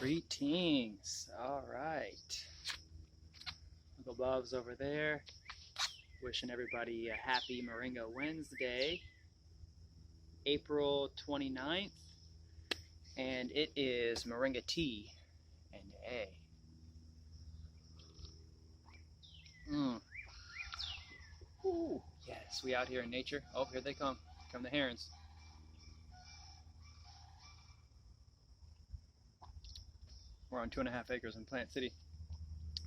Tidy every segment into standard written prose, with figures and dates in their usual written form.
Greetings. All right. Uncle Bob's over there. Wishing everybody a happy Moringa Wednesday, April 29th. And it is Moringa tea and A. Ooh. Yes, we out here in nature. Oh, here they come. Here come the herons. We're on 2.5 acres in Plant City.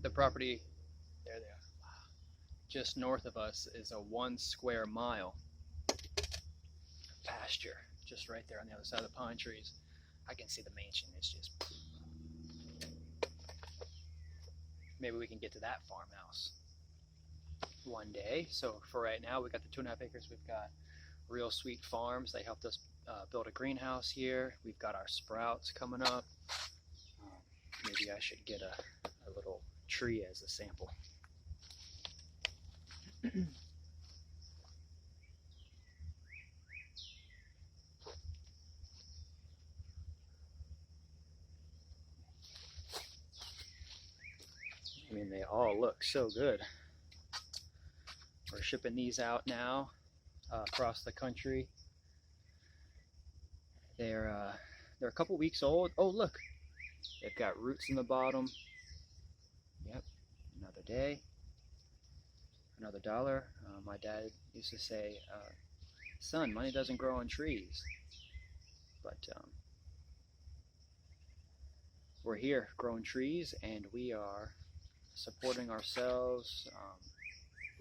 The property, there they are. Just north of us is a 1 square mile pasture, just right there on the other side of the pine trees. I can see the mansion. It's just, maybe we can get to that farmhouse one day. So for right now, we got the 2.5 acres. We've got Real Sweet Farms. They helped us build a greenhouse here. We've got our sprouts coming up. Maybe I should get a little tree as a sample. I mean, they all look so good. We're shipping these out now across the country. They're a couple weeks old. Oh, look, they've got roots in the bottom. Yep, another day, another dollar. My dad used to say, son, money doesn't grow on trees. But we're here growing trees, and we are supporting ourselves.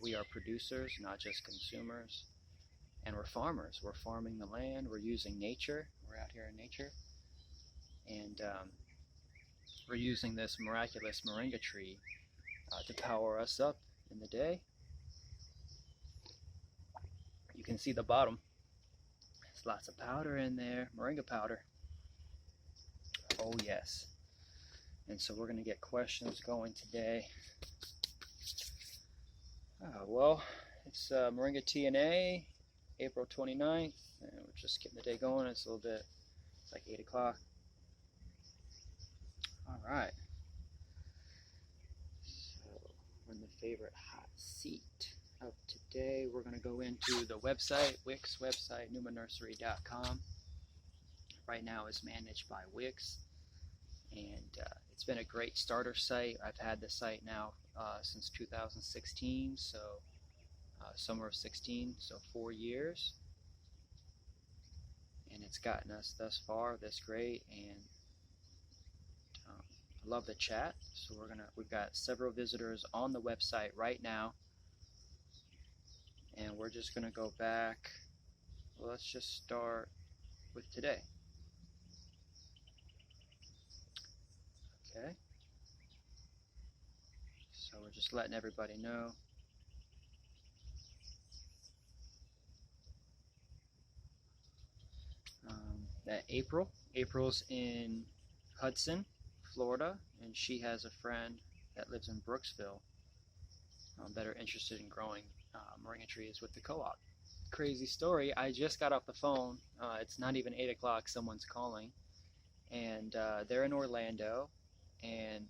We are producers, not just consumers. And we're farmers. We're farming the land. We're using nature. We're out here in nature. And we're using this miraculous moringa tree to power us up in the day. You can see the bottom. There's lots of powder in there, moringa powder. Oh yes. And so we're going to get questions going today. Well, it's Moringa T&A, April 29th, and we're just getting the day going. It's a little bit, it's like 8 o'clock. All right. So we're in the favorite hot seat of today. We're going to go into the website, Wix website, newmanursery.com. Right now it's managed by Wix, and it's been a great starter site. I've had the site now since 2016, so summer of 16, so 4 years, and it's gotten us thus far this great. And I love the chat. So we've got several visitors on the website right now, and we're just gonna go back. Well, let's just start with today. Okay. So we're just letting everybody know. That April's in Hudson, Florida, and she has a friend that lives in Brooksville that are interested in growing moringa trees with the co-op. Crazy story, I just got off the phone. It's not even 8 o'clock, someone's calling, and they're in Orlando, and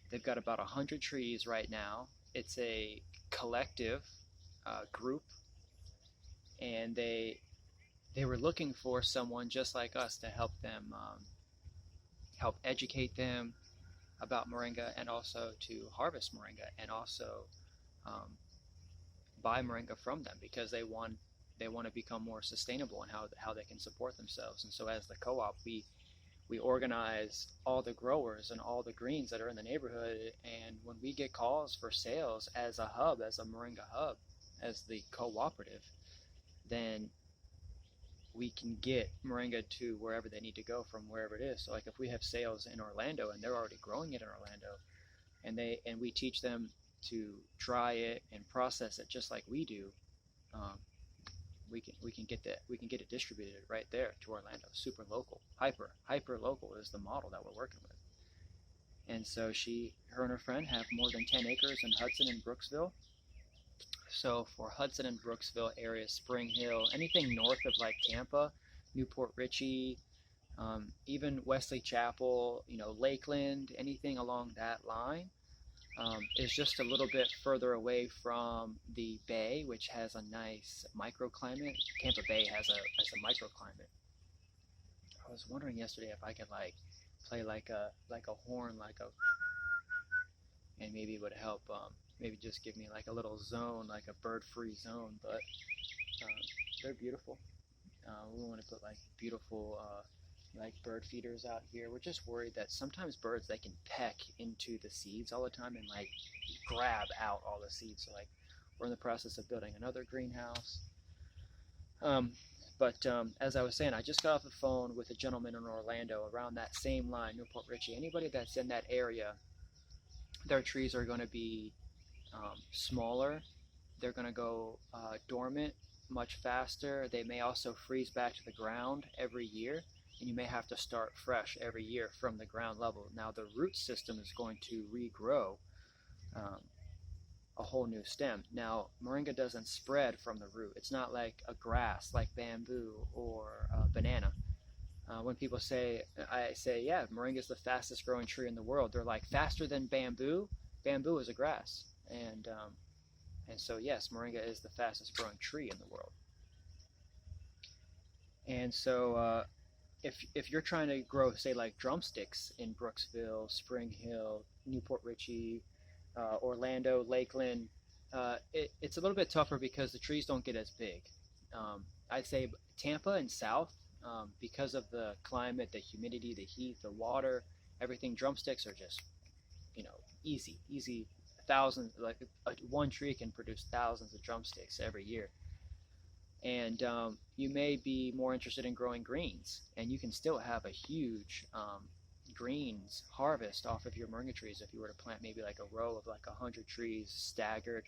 they've got about 100 trees right now. It's a collective group, and they were looking for someone just like us to help them, help educate them about moringa, and also to harvest moringa, and also buy moringa from them, because they want to become more sustainable in how they can support themselves. And so as the co-op, we organize all the growers and all the greens that are in the neighborhood, and when we get calls for sales as a hub, as a moringa hub, as the cooperative, then we can get moringa to wherever they need to go from wherever it is. So like if we have sales in Orlando and they're already growing it in Orlando, and we teach them to dry it and process it just like we do, we can get it distributed right there to Orlando. Super local, hyper local is the model that we're working with. And so her and her friend have more than 10 acres in Hudson and Brooksville. So for Hudson and Brooksville area, Spring Hill, anything north of like Tampa, Newport Richey, Even Wesley Chapel, Lakeland, anything along that line is just a little bit further away from the bay, which has a nice microclimate. Tampa Bay has a microclimate. I was wondering yesterday if I could play like a horn, and maybe it would help. Maybe just give me like a little zone, like a bird-free zone. But they're beautiful. We want to put like beautiful like bird feeders out here. We're just worried that sometimes birds, they can peck into the seeds all the time and like grab out all the seeds. So like we're in the process of building another greenhouse. But as I was saying, I just got off the phone with a gentleman in Orlando around that same line, Newport Richey. Anybody that's in that area, their trees are going to be smaller. They're going to go dormant much faster. They may also freeze back to the ground every year, and you may have to start fresh every year from the ground level. Now the root system is going to regrow a whole new stem. Now moringa doesn't spread from the root. It's not like a grass like bamboo or banana. When people say, I say, yeah, moringa is the fastest growing tree in the world. They're like, faster than bamboo? Bamboo is a grass. And so yes, moringa is the fastest growing tree in the world. And so if you're trying to grow, say, like drumsticks in Brooksville, Spring Hill, Newport Richey, Orlando, Lakeland, it's a little bit tougher because the trees don't get as big. I'd say Tampa and South, because of the climate, the humidity, the heat, the water, everything, drumsticks are just, easy. Thousands, like one tree can produce thousands of drumsticks every year. And you may be more interested in growing greens, and you can still have a huge greens harvest off of your moringa trees if you were to plant maybe like a row of like 100 trees staggered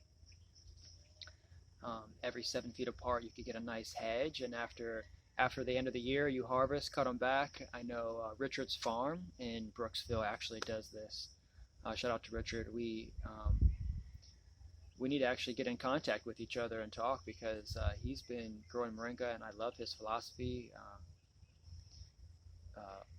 every 7 feet apart. You could get a nice hedge, and after the end of the year you harvest, cut them back. I know Richard's Farm in Brooksville actually does this. Shout out to Richard. We need to actually get in contact with each other and talk, because he's been growing moringa and I love his philosophy.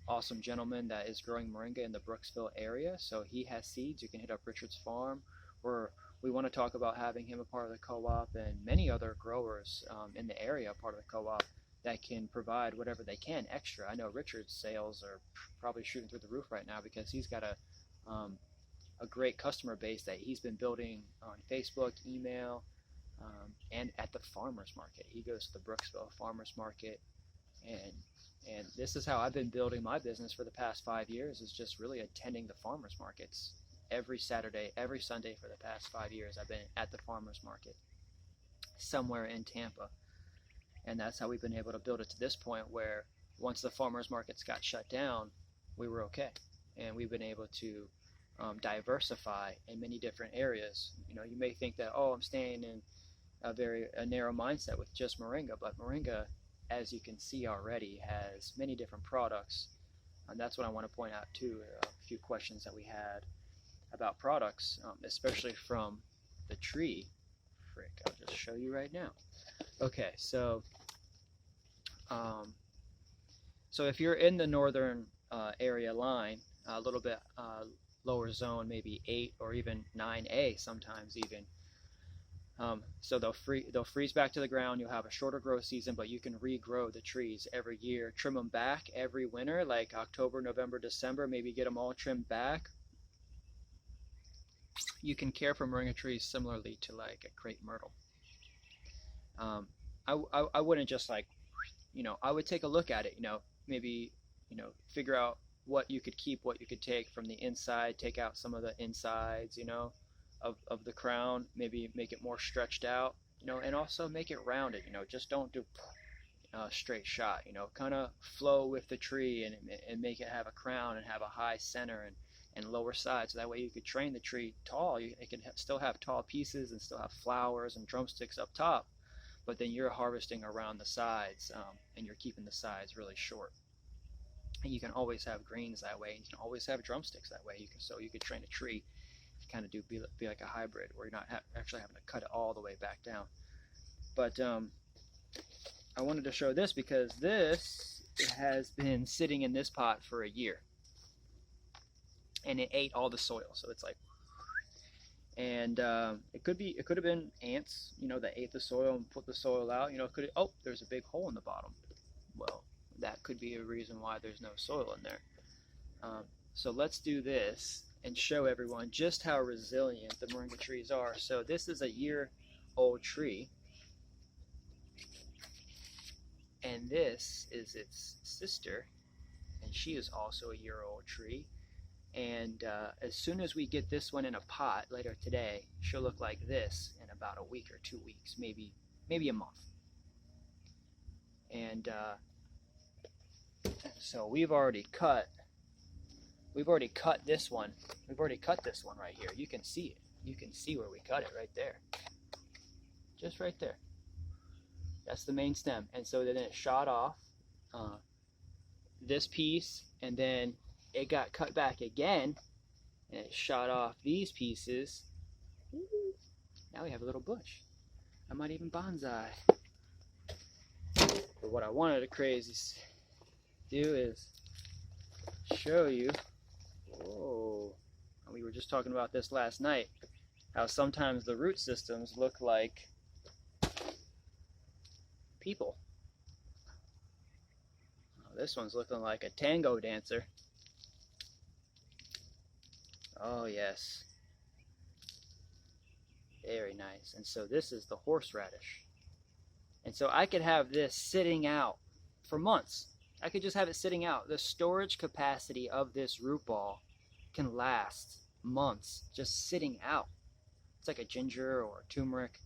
Awesome gentleman that is growing moringa in the Brooksville area. So he has seeds. You can hit up Richard's Farm, or we want to talk about having him a part of the co-op, and many other growers in the area part of the co-op that can provide whatever they can extra. I know Richard's sales are probably shooting through the roof right now because he's got a great customer base that he's been building on Facebook, email, and at the farmers market. He goes to the Brooksville farmers market, and this is how I've been building my business for the past 5 years, is just really attending the farmers markets every Saturday, every Sunday for the past 5 years. I've been at the farmers market somewhere in Tampa, and that's how we've been able to build it to this point where once the farmers markets got shut down, we were okay, and we've been able to diversify in many different areas. You may think that, I'm staying in a narrow mindset with just moringa, but moringa, as you can see already, has many different products, and that's what I want to point out too. A few questions that we had about products, especially from the tree. I'll just show you right now. Okay, so if you're in the northern area line, a little bit lower zone, maybe 8 or even 9A sometimes even. So they'll freeze back to the ground. You'll have a shorter growth season, but you can regrow the trees every year. Trim them back every winter, like October, November, December. Maybe get them all trimmed back. You can care for moringa trees similarly to like a crepe myrtle. I wouldn't just I would take a look at it. Maybe figure out what you could keep, what you could take from the inside, take out some of the insides, of the crown, maybe make it more stretched out, and also make it rounded. Just don't do straight shot, kind of flow with the tree and make it have a crown and have a high center and lower sides. So that way you could train the tree tall. It can still have tall pieces and still have flowers and drumsticks up top, but then you're harvesting around the sides, and you're keeping the sides really short. And you can always have greens that way, and you can always have drumsticks that way. You could train a tree to kind of be like a hybrid, where you're not actually having to cut it all the way back down. But I wanted to show this because this It has been sitting in this pot for a year, and it ate all the soil. So it's like, and it could have been ants, that ate the soil and put the soil out. Oh, there's a big hole in the bottom. Well, that could be a reason why there's no soil in there. So let's do this and show everyone just how resilient the moringa trees are. So this is a year-old tree, and this is its sister, and she is also a year-old tree. And as soon as we get this one in a pot later today, she'll look like this in about a week or 2 weeks, maybe a month. And so we've already cut this one. We've already cut this one right here. You can see it. You can see where we cut it right there. Just right there. That's the main stem. And so then it shot off this piece, and then it got cut back again, and it shot off these pieces. Now we have a little bush. I might even bonsai. But what I wanted to crazy do is show you, whoa, we were just talking about this last night, how sometimes the root systems look like people. This one's looking like a tango dancer. Oh yes, very nice. And so this is the horseradish. And so I could have this sitting out for months. I could just have it sitting out. The storage capacity of this root ball can last months just sitting out. It's like a ginger or turmeric.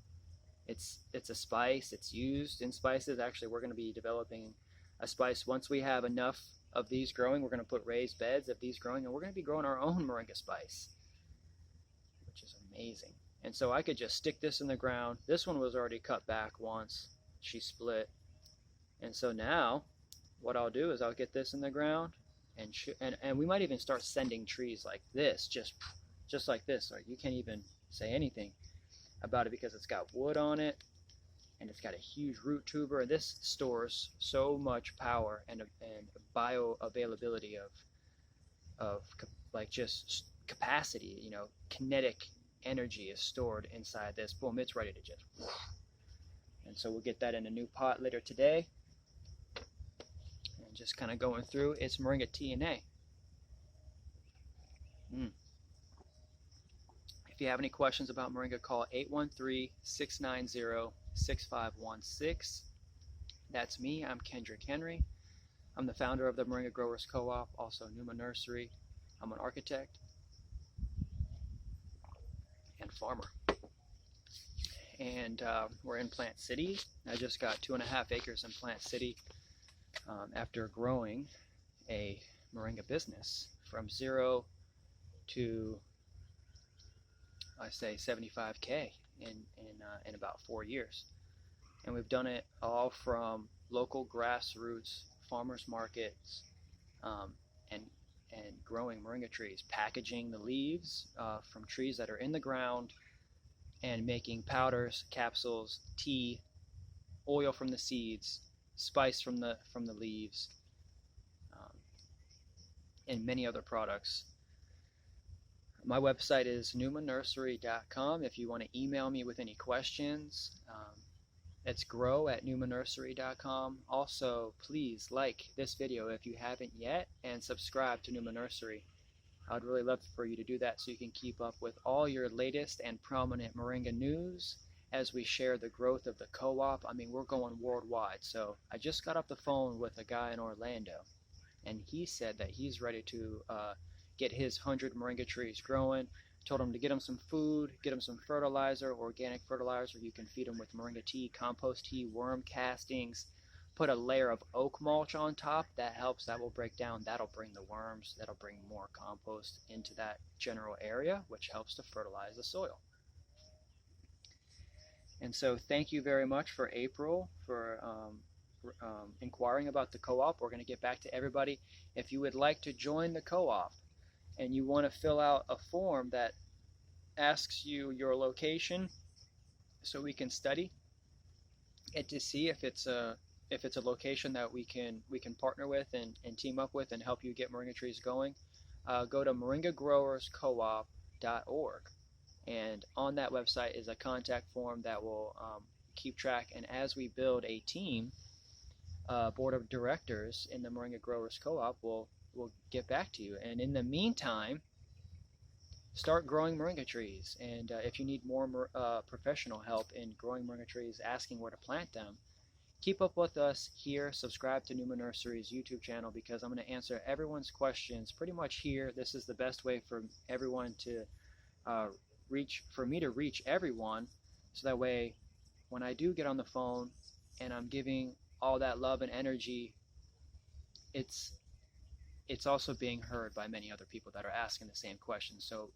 It's a spice. It's used in spices. Actually, we're going to be developing a spice once we have enough of these growing. We're going to put raised beds of these growing, and we're going to be growing our own moringa spice, which is amazing. And so I could just stick this in the ground. This one was already cut back once. She split. And so now what I'll do is I'll get this in the ground, and we might even start sending trees like this, just like this. Like, you can't even say anything about it because it's got wood on it, and it's got a huge root tuber, and this stores so much power and bioavailability of like just capacity, kinetic energy is stored inside this. Boom, it's ready to just, and so we'll get that in a new pot later today. And just kind of going through, it's Moringa TNA. If you have any questions about Moringa, call 813-690-6516. That's me. I'm Kendrick Henry. I'm the founder of the Moringa Growers Co-op, also Numa Nursery. I'm an architect and farmer. And we're in Plant City. I just got 2.5 acres in Plant City after growing a Moringa business from 0 to, I say, 75K in about 4 years. And we've done it all from local grassroots farmers markets, and growing moringa trees, packaging the leaves from trees that are in the ground, and making powders, capsules, tea, oil from the seeds, spice from the leaves, and many other products. My website is numanursery.com. If you want to email me with any questions, it's grow@numanursery.com. Also, please like this video if you haven't yet, and subscribe to Numa Nursery. I'd really love for you to do that so you can keep up with all your latest and prominent moringa news as we share the growth of the co-op. I mean, we're going worldwide. So I just got off the phone with a guy in Orlando, and he said that he's ready to get his 100 moringa trees growing. Told him to get him some food, get him some fertilizer, organic fertilizer. You can feed them with moringa tea, compost tea, worm castings. Put a layer of oak mulch on top. That helps. That will break down. That'll bring the worms. That'll bring more compost into that general area, which helps to fertilize the soil. And so thank you very much for April for inquiring about the co-op. We're going to get back to everybody. If you would like to join the co-op, and you want to fill out a form that asks you your location so we can study it to see if it's a if it's a location that we can partner with and team up with and help you get moringa trees going, go to moringagrowerscoop.org, and on that website is a contact form that will keep track. And as we build a team, board of directors in the Moringa Growers Co-op will get back to you. And in the meantime, start growing moringa trees. And if you need more professional help in growing moringa trees, asking where to plant them, keep up with us here. Subscribe to Numa Nursery's YouTube channel, because I'm going to answer everyone's questions pretty much here. This is the best way for everyone to for me to reach everyone, so that way when I do get on the phone and I'm giving all that love and energy, it's also being heard by many other people that are asking the same questions. So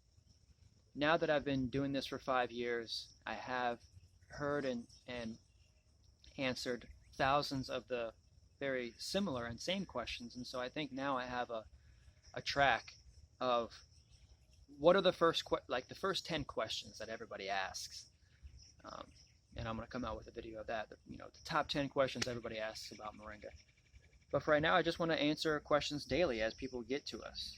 now that I've been doing this for 5 years, I have heard and answered thousands of the very similar and same questions. And so I think now I have a track of what are the first 10 questions that everybody asks. And I'm going to come out with a video of that, the top 10 questions everybody asks about moringa. But for right now, I just want to answer questions daily as people get to us.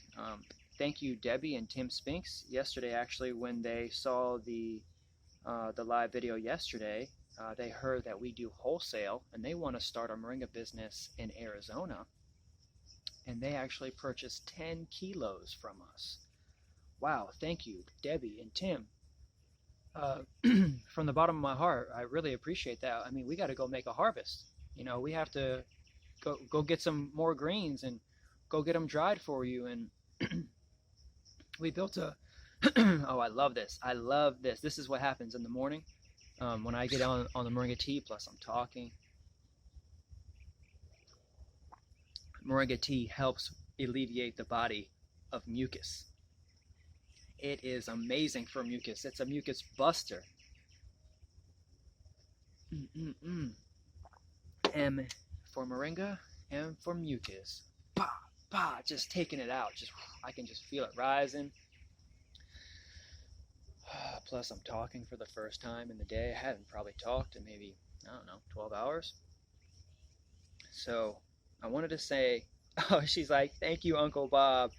Thank you, Debbie and Tim Spinks. Yesterday, actually, when they saw the live video yesterday, they heard that we do wholesale, and they want to start a moringa business in Arizona. And they actually purchased 10 kilos from us. Wow, thank you, Debbie and Tim. From the bottom of my heart, I really appreciate that. I mean, we got to go make a harvest. We have to go get some more greens and go get them dried for you. And we built a oh, I love this. This is what happens in the morning when I get on the moringa tea, plus I'm talking. Moringa tea helps alleviate the body of mucus. It is amazing for mucus. It's a mucus buster. M for moringa, M for mucus. Bah, bah, just taking it out. I can just feel it rising. Plus, I'm talking for the first time in the day. I haven't probably talked in maybe, 12 hours. So I wanted to say, she's like, thank you, Uncle Bob.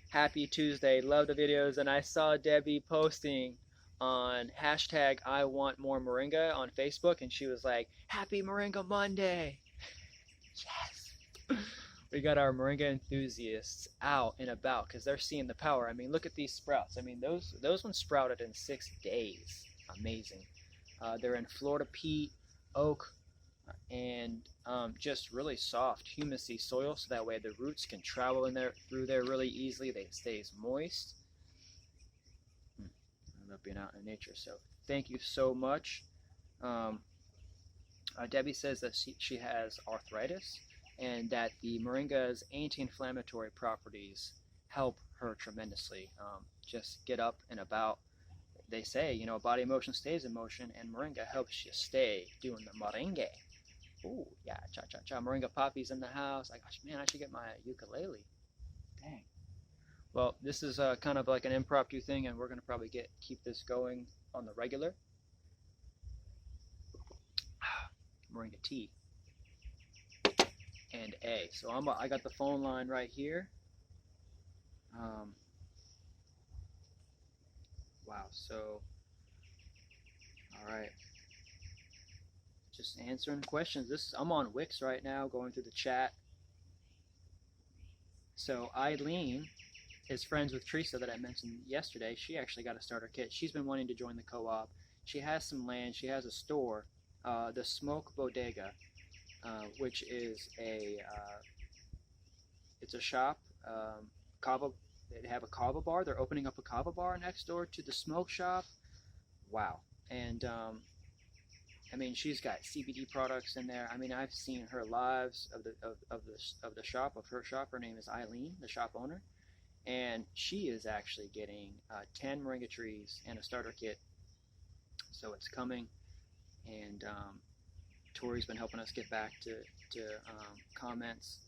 Happy Tuesday, love the videos. And I saw Debbie posting on hashtag I want more moringa on Facebook, and she was like, happy Moringa Monday. Yes. We got our moringa enthusiasts out and about because they're seeing the power. I mean, look at these sprouts. I mean, those ones sprouted in 6 days. Amazing. They're in Florida peat, oak, and just really soft, humusy soil, so that way the roots can travel through there really easily. They stays moist. I love being out in nature. So thank you so much. Debbie says that she has arthritis, and that the moringa's anti-inflammatory properties help her tremendously. Just get up and about. They say, body motion stays in motion, and moringa helps you stay doing the moringa. Ooh, yeah, cha-cha-cha. Moringa poppies in the house. Man, I should get my ukulele. Dang. Well, this is kind of like an impromptu thing, and we're going to probably keep this going on the regular. Moringa tea. And A. So I got the phone line right here. Wow, so, all right. Just answering questions. I'm on Wix right now, going through the chat. So Eileen is friends with Teresa that I mentioned yesterday. She actually got a starter kit. She's been wanting to join the co-op. She has some land. She has a store, the Smoke Bodega, which is it's a shop. They have a kava bar. They're opening up a kava bar next door to the smoke shop. Wow. And I mean, she's got CBD products in there. I mean, I've seen her lives of the shop, of her shop. Her name is Eileen, the shop owner, and she is actually getting 10 moringa trees and a starter kit. So it's coming, and Tori's been helping us get back to comments.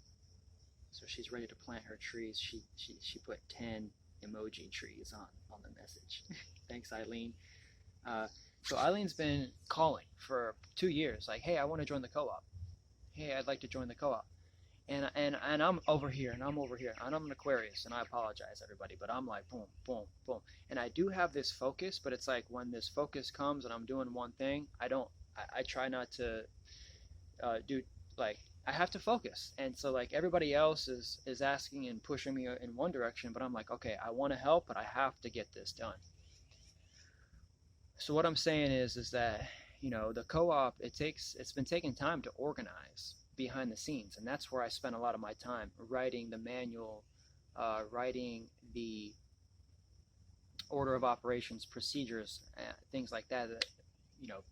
So she's ready to plant her trees. She put 10 emoji trees on the message. Thanks, Eileen. So Eileen's been calling for 2 years, like, hey, I want to join the co-op. hey, I'd like to join the co-op. And I'm over here and I'm over here and I'm an Aquarius, and I apologize everybody, but I'm like boom, boom, boom. And I do have this focus, but it's like when this focus comes and I'm doing one thing, I try not to do, like, I have to focus. And so like everybody else is asking and pushing me in one direction, but I'm like, okay, I want to help, but I have to get this done. So what I'm saying is that, the co-op, it's been taking time to organize behind the scenes, and that's where I spent a lot of my time writing the manual, writing the order of operations, procedures, things like that.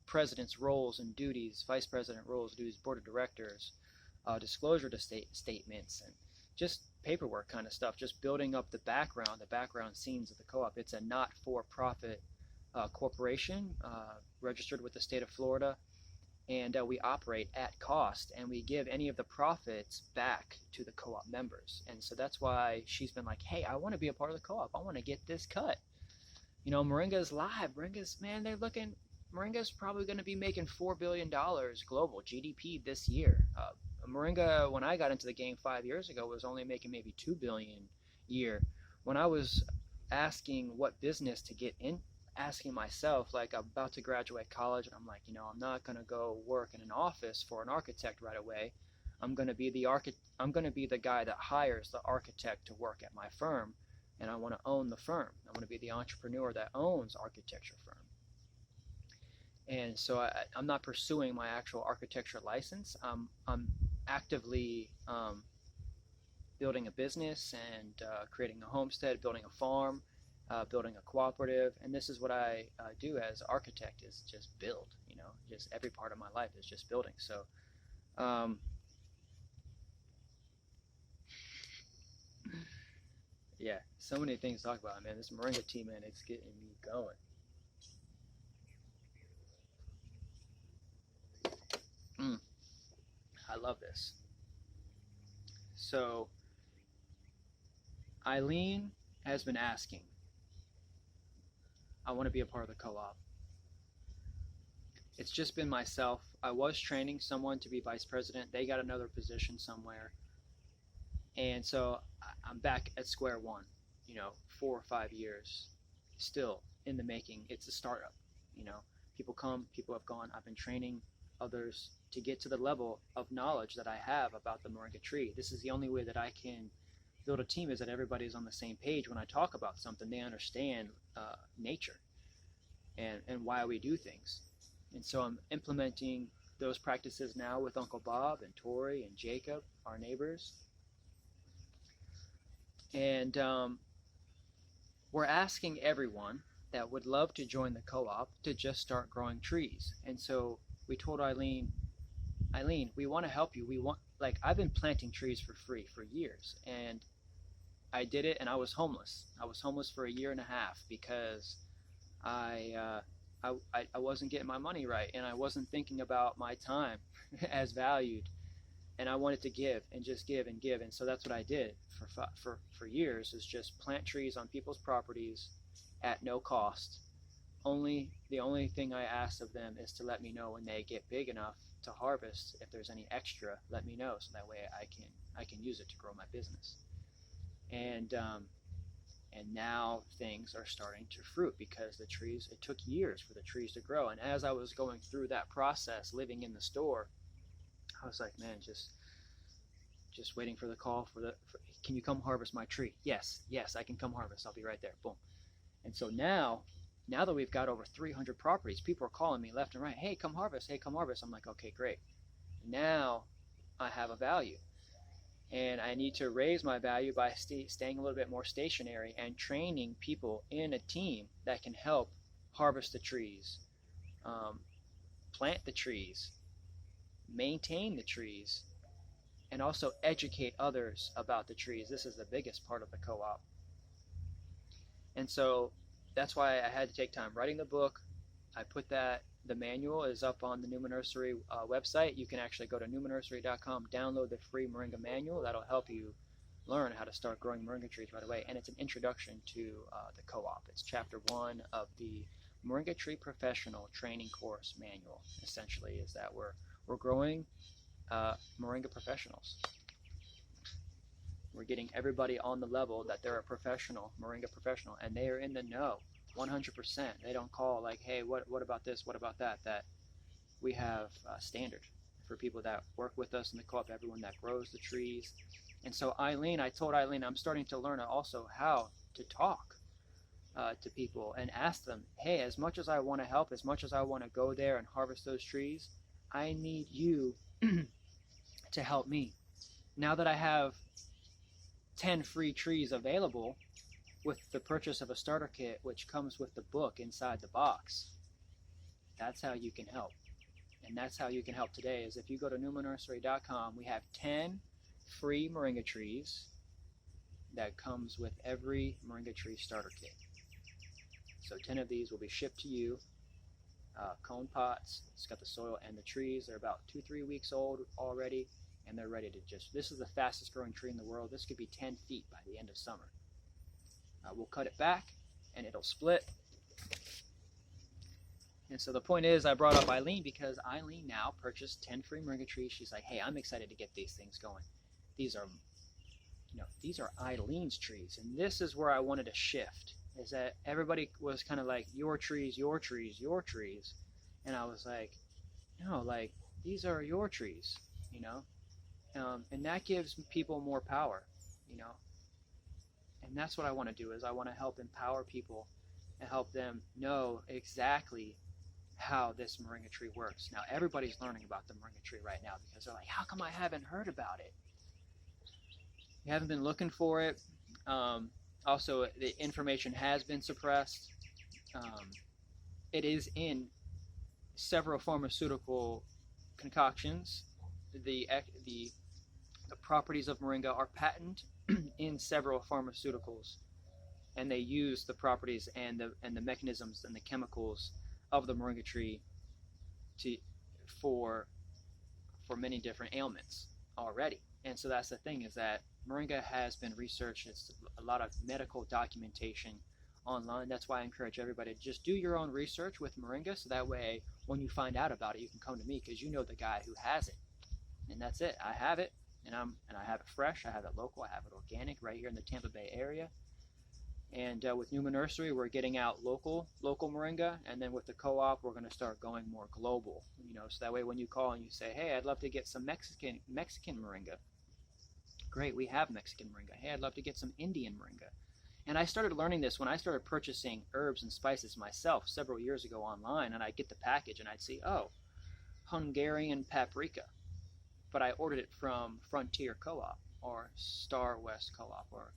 President's roles and duties, vice president roles, duties, board of directors, disclosure to statements, and just paperwork kind of stuff. Just building up the background scenes of the co-op. It's a not-for-profit corporation, registered with the state of Florida, and we operate at cost, and we give any of the profits back to the co-op members. And so that's why she's been like, hey, I want to be a part of the co-op. I want to get this cut. Moringa's live. Man, Moringa's probably going to be making $4 billion global GDP this year. Moringa, when I got into the game 5 years ago, was only making maybe $2 billion a year. When I was asking what business to get in, asking myself, like, I'm about to graduate college, and I'm like, I'm not going to go work in an office for an architect right away. I'm going to be the guy that hires the architect to work at my firm, and I want to own the firm. I want to be the entrepreneur that owns architecture firm. And so I'm not pursuing my actual architecture license. I'm actively building a business and creating a homestead, building a farm, building a cooperative. And this is what I do as architect, is just build. Just every part of my life is just building. So yeah, so many things to talk about, man. This Moringa tea, man, it's getting me going. I love this. So Eileen has been asking, I want to be a part of the co-op. It's just been myself. I was training someone to be vice president. They got another position somewhere. And so I'm back at square one, 4 or 5 years still in the making. It's a startup. People come, people have gone. I've been training others to get to the level of knowledge that I have about the moringa tree. This is the only way that I can build a team, is that everybody's on the same page. When I talk about something, they understand nature and why we do things. And so I'm implementing those practices now with Uncle Bob and Tori and Jacob, our neighbors. And we're asking everyone that would love to join the co-op to just start growing trees. And so we told Eileen, we want to help you. I've been planting trees for free for years, and I did it, and I was homeless. I was homeless for a year and a half because I wasn't getting my money right, and I wasn't thinking about my time as valued, and I wanted to give and just give and give. And so that's what I did for years, is just plant trees on people's properties at no cost. The only thing I asked of them is to let me know when they get big enough to harvest. If there's any extra, let me know, so that way I can use it to grow my business. And now things are starting to fruit, because it took years for the trees to grow. And as I was going through that process, living in the store, I was like, man, just waiting for the call can you come harvest my tree? Yes, I can come harvest. I'll be right there. Boom. And so now that we've got over 300 properties, people are calling me left and right. Hey, come harvest. I'm like, okay, great. Now I have a value. And I need to raise my value by staying a little bit more stationary and training people in a team that can help harvest the trees, plant the trees, maintain the trees, and also educate others about the trees. This is the biggest part of the co-op. And so that's why I had to take time writing the book. I put the manual is up on the Numa Nursery website. You can actually go to numanursery.com, download the free Moringa Manual. That'll help you learn how to start growing moringa trees right away. And it's an introduction to the co-op. It's chapter 1 of the Moringa Tree Professional Training Course Manual. Essentially, is that we're growing Moringa professionals. We're getting everybody on the level that they're a professional, Moringa professional, and they are in the know, 100%. They don't call like, hey, what about this, what about that? That we have standard for people that work with us in the co-op, everyone that grows the trees. And so I told Eileen, I'm starting to learn also how to talk to people and ask them, hey, as much as I want to help, as much as I want to go there and harvest those trees, I need you to help me. Now that I have 10 free trees available with the purchase of a starter kit, which comes with the book inside the box, that's how you can help. And that's how you can help today, is if you go to newmanursery.com, we have 10 free moringa trees that comes with every moringa tree starter kit. So 10 of these will be shipped to you, cone pots. It's got the soil and the trees. They're about 2-3 weeks old already, and they're ready to this is the fastest growing tree in the world. This could be 10 feet by the end of summer. We'll cut it back and it'll split. And so the point is, I brought up Eileen because Eileen now purchased 10 free moringa trees. She's like, hey, I'm excited to get these things going. These are Eileen's trees. And this is where I wanted to shift, is that everybody was kind of like, your trees, your trees, your trees. And I was like, no, like, these are your trees, you know? And that gives people more power, you know? And that's what I want to do, is I want to help empower people and help them know exactly how this moringa tree works. Now, everybody's learning about the moringa tree right now because they're like, how come I haven't heard about it? You haven't been looking for it. Also, the information has been suppressed. It is in several pharmaceutical concoctions. The properties of moringa are patented in several pharmaceuticals, and they use the properties and the mechanisms and the chemicals of the moringa tree for many different ailments already. And so that's the thing, is that moringa has been researched. It's a lot of medical documentation online. That's why I encourage everybody to just do your own research with moringa, so that way when you find out about it, you can come to me, because you know the guy who has it. And that's it. I have it, and I have it fresh. I have it local. I have it organic right here in the Tampa Bay area. And with Newman Nursery, we're getting out local moringa, and then with the co-op, we're going to start going more global. You know, so that way when you call and you say, "Hey, I'd love to get some Mexican moringa," great, we have Mexican moringa. Hey, I'd love to get some Indian moringa. And I started learning this when I started purchasing herbs and spices myself several years ago online, and I'd get the package and I'd see, oh, Hungarian paprika, but I ordered it from Frontier Co-op or Star West Co-op, or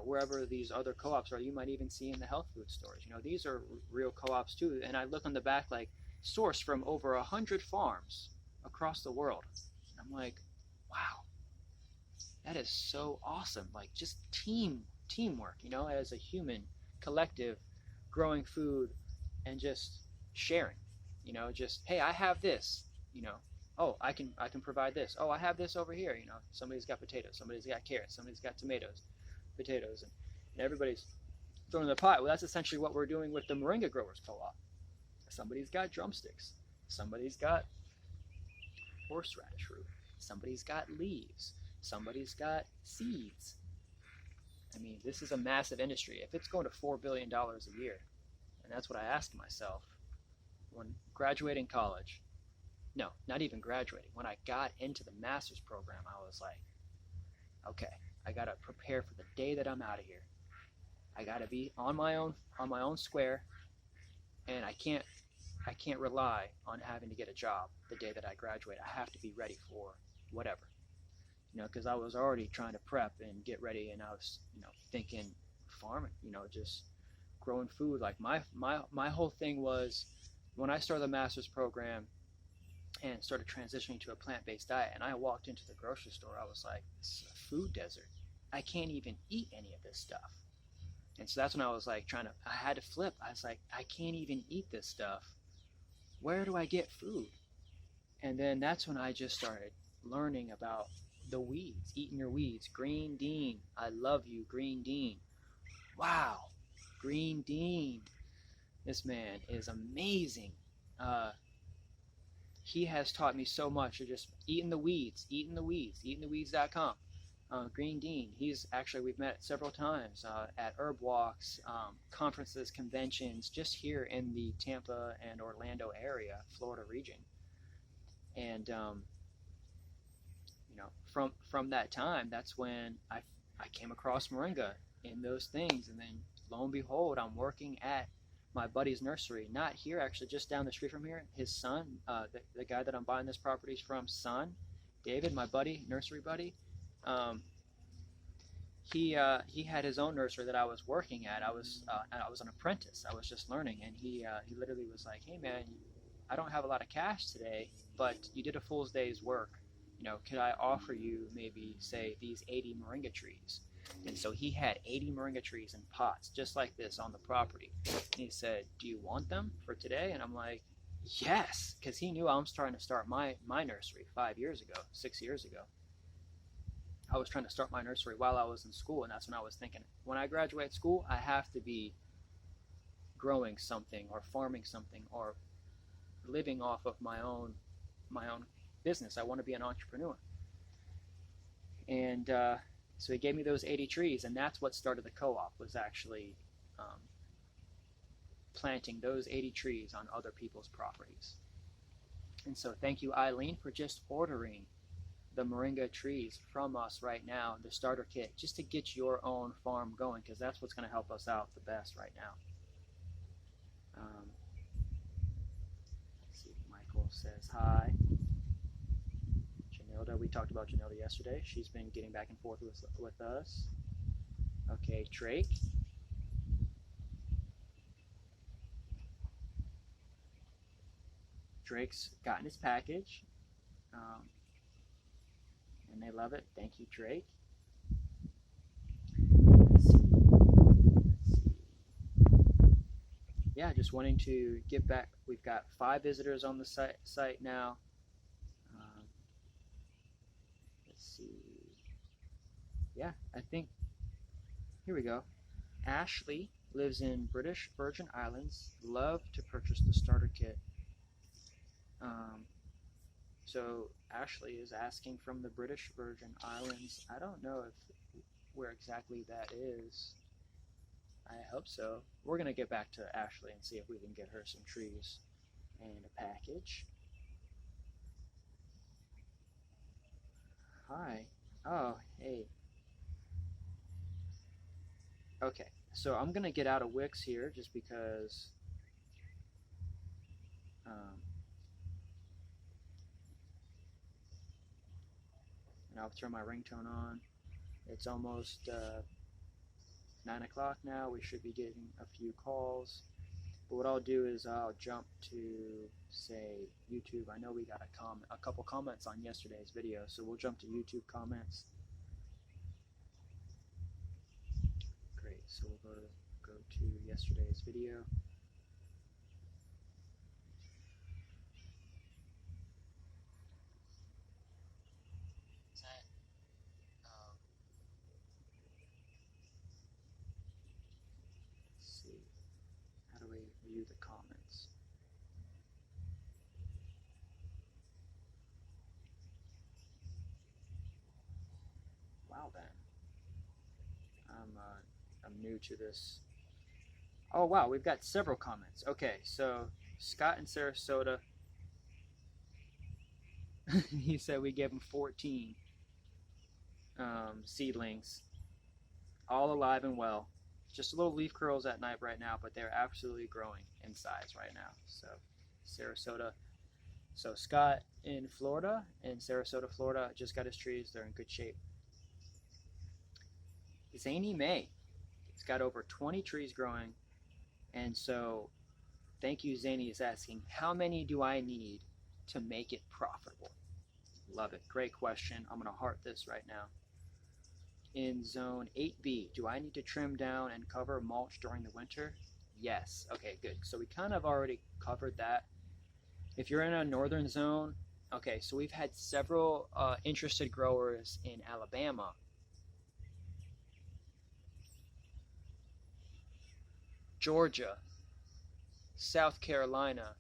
wherever these other co-ops are, you might even see in the health food stores. You know, these are real co-ops too. And I look on the back, like, sourced from over 100 farms across the world. And I'm like, wow, that is so awesome. Like, just teamwork, you know, as a human collective, growing food and just sharing, you know, just, hey, I have this, you know, oh, I can provide this. Oh, I have this over here, you know, somebody's got potatoes, somebody's got carrots, somebody's got tomatoes, potatoes, and everybody's throwing the pot. Well, that's essentially what we're doing with the Moringa Growers Co-op. Somebody's got drumsticks, somebody's got horseradish root, somebody's got leaves, somebody's got seeds. I mean, this is a massive industry. If it's going to $4 billion a year, and that's what I asked myself when graduating college. No, not even graduating. When I got into the master's program, I was like, okay, I got to prepare for the day that I'm out of here. I got to be on my own square, and I can't rely on having to get a job the day that I graduate. I have to be ready for whatever. You know, because I was already trying to prep and get ready, and I was, you know, thinking farming, you know, just growing food. Like my whole thing was, when I started the master's program and started transitioning to a plant-based diet, and I walked into the grocery store, I was like, this is a food desert. I can't even eat any of this stuff. And so that's when I was like I had to flip. I was like, I can't even eat this stuff. Where do I get food? And then that's when I just started learning about the weeds, eating your weeds. Green Dean, I love you, Green Dean. Wow, Green Dean. This man is amazing. he has taught me so much of just eating the weeds, eatingtheweeds.com. Green Dean, we've met several times at herb walks, conferences, conventions, just here in the Tampa and Orlando area, Florida region. And from that time, that's when I came across Moringa in those things, and then lo and behold, I'm working at my buddy's nursery, not here actually, just down the street from here. His son, the guy that I'm buying this properties from, son, David, my buddy, nursery buddy, he had his own nursery that I was working at. I was an apprentice. I was just learning, and he literally was like, "Hey man, I don't have a lot of cash today, but you did a full day's work. Could I offer you maybe, say, these 80 moringa trees?" And so he had 80 moringa trees in pots just like this on the property. And he said, "Do you want them for today?" And I'm like, "Yes," because he knew I was trying to start my nursery 6 years ago. I was trying to start my nursery while I was in school, and that's when I was thinking, when I graduate school, I have to be growing something or farming something or living off of my own business. I want to be an entrepreneur. And so he gave me those 80 trees, and that's what started the co-op, was actually planting those 80 trees on other people's properties. And so thank you, Eileen, for just ordering the moringa trees from us right now, the starter kit, just to get your own farm going, because that's what's going to help us out the best right now. Let's see, Michael says hi. Janilda, we talked about Janilda yesterday. She's been getting back and forth with us. Okay, Drake. Drake's gotten his package. And they love it. Thank you, Drake. Let's see. Yeah, just wanting to give back. We've got 5 visitors on the site now. Let's see. Yeah, I think, here we go. Ashley lives in British Virgin Islands. Love to purchase the starter kit. So Ashley is asking from the British Virgin Islands. I don't know where exactly that is. I hope so. We're going to get back to Ashley and see if we can get her some trees and a package. Hi. Oh, hey. Okay, so I'm going to get out of Wix here just because and I'll turn my ringtone on. It's almost 9 o'clock now. We should be getting a few calls. But what I'll do is I'll jump to, say, YouTube. I know we got a couple comments on yesterday's video, so we'll jump to YouTube comments. Great, so we'll go to yesterday's video. View the comments. Wow, then. I'm new to this. Oh wow, we've got several comments. Okay, so Scott in Sarasota, he said we gave him 14 seedlings, all alive and well. Just little leaf curls at night right now, but they're absolutely growing in size right now. So Sarasota. So Scott in Florida, in Sarasota, Florida, just got his trees. They're in good shape. Zany May. It's got over 20 trees growing. And so thank you, Zany is asking, how many do I need to make it profitable? Love it. Great question. I'm going to heart this right now. In zone 8B, do I need to trim down and cover mulch during the winter? Yes. Okay, good. So we kind of already covered that. If you're in a northern zone, okay, so we've had several interested growers in Alabama, Georgia, South Carolina,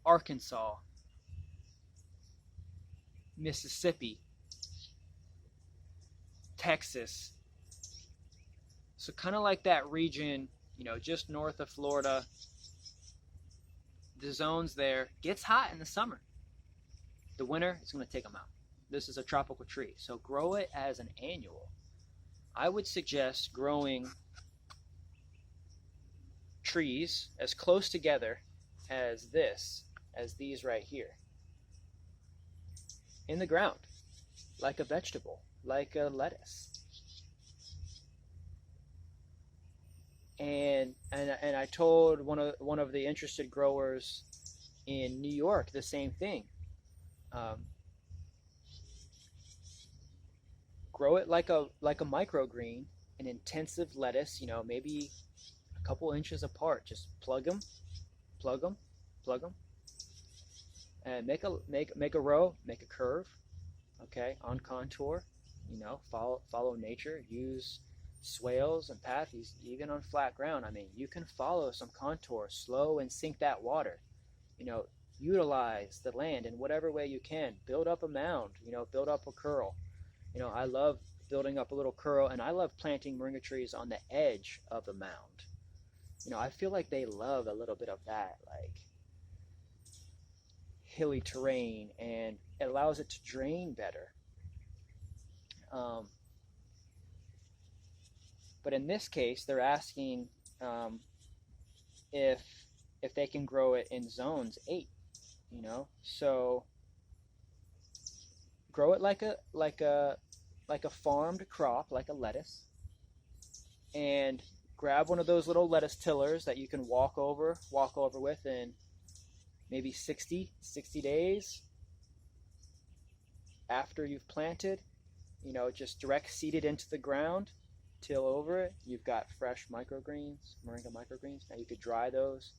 Arkansas, Mississippi, Texas. So kind of like that region, just north of Florida, the zones there gets hot in the summer. The winter, it's going to take them out. This is a tropical tree, so grow it as an annual. I would suggest growing trees as close together as these right here, in the ground, like a vegetable, like a lettuce. And I told one of the interested growers in New York the same thing. Grow it like a microgreen, an intensive lettuce. Maybe a couple inches apart. Just plug them, and make a row, make a curve. Okay, on contour. Follow nature. Use swales and paths, even on flat ground. You can follow some contour, slow and sink that water. Utilize the land in whatever way you can. Build up a mound, build up a curl. I love building up a little curl, and I love planting moringa trees on the edge of the mound. I feel like they love a little bit of that, like hilly terrain, and it allows it to drain better. But in this case, they're asking if they can grow it in zones 8, so grow it like a farmed crop, like a lettuce, and grab one of those little lettuce tillers that you can walk over with in maybe 60 days after you've planted. Just direct seed it into the ground, till over it. You've got fresh microgreens, moringa microgreens. Now you could dry those,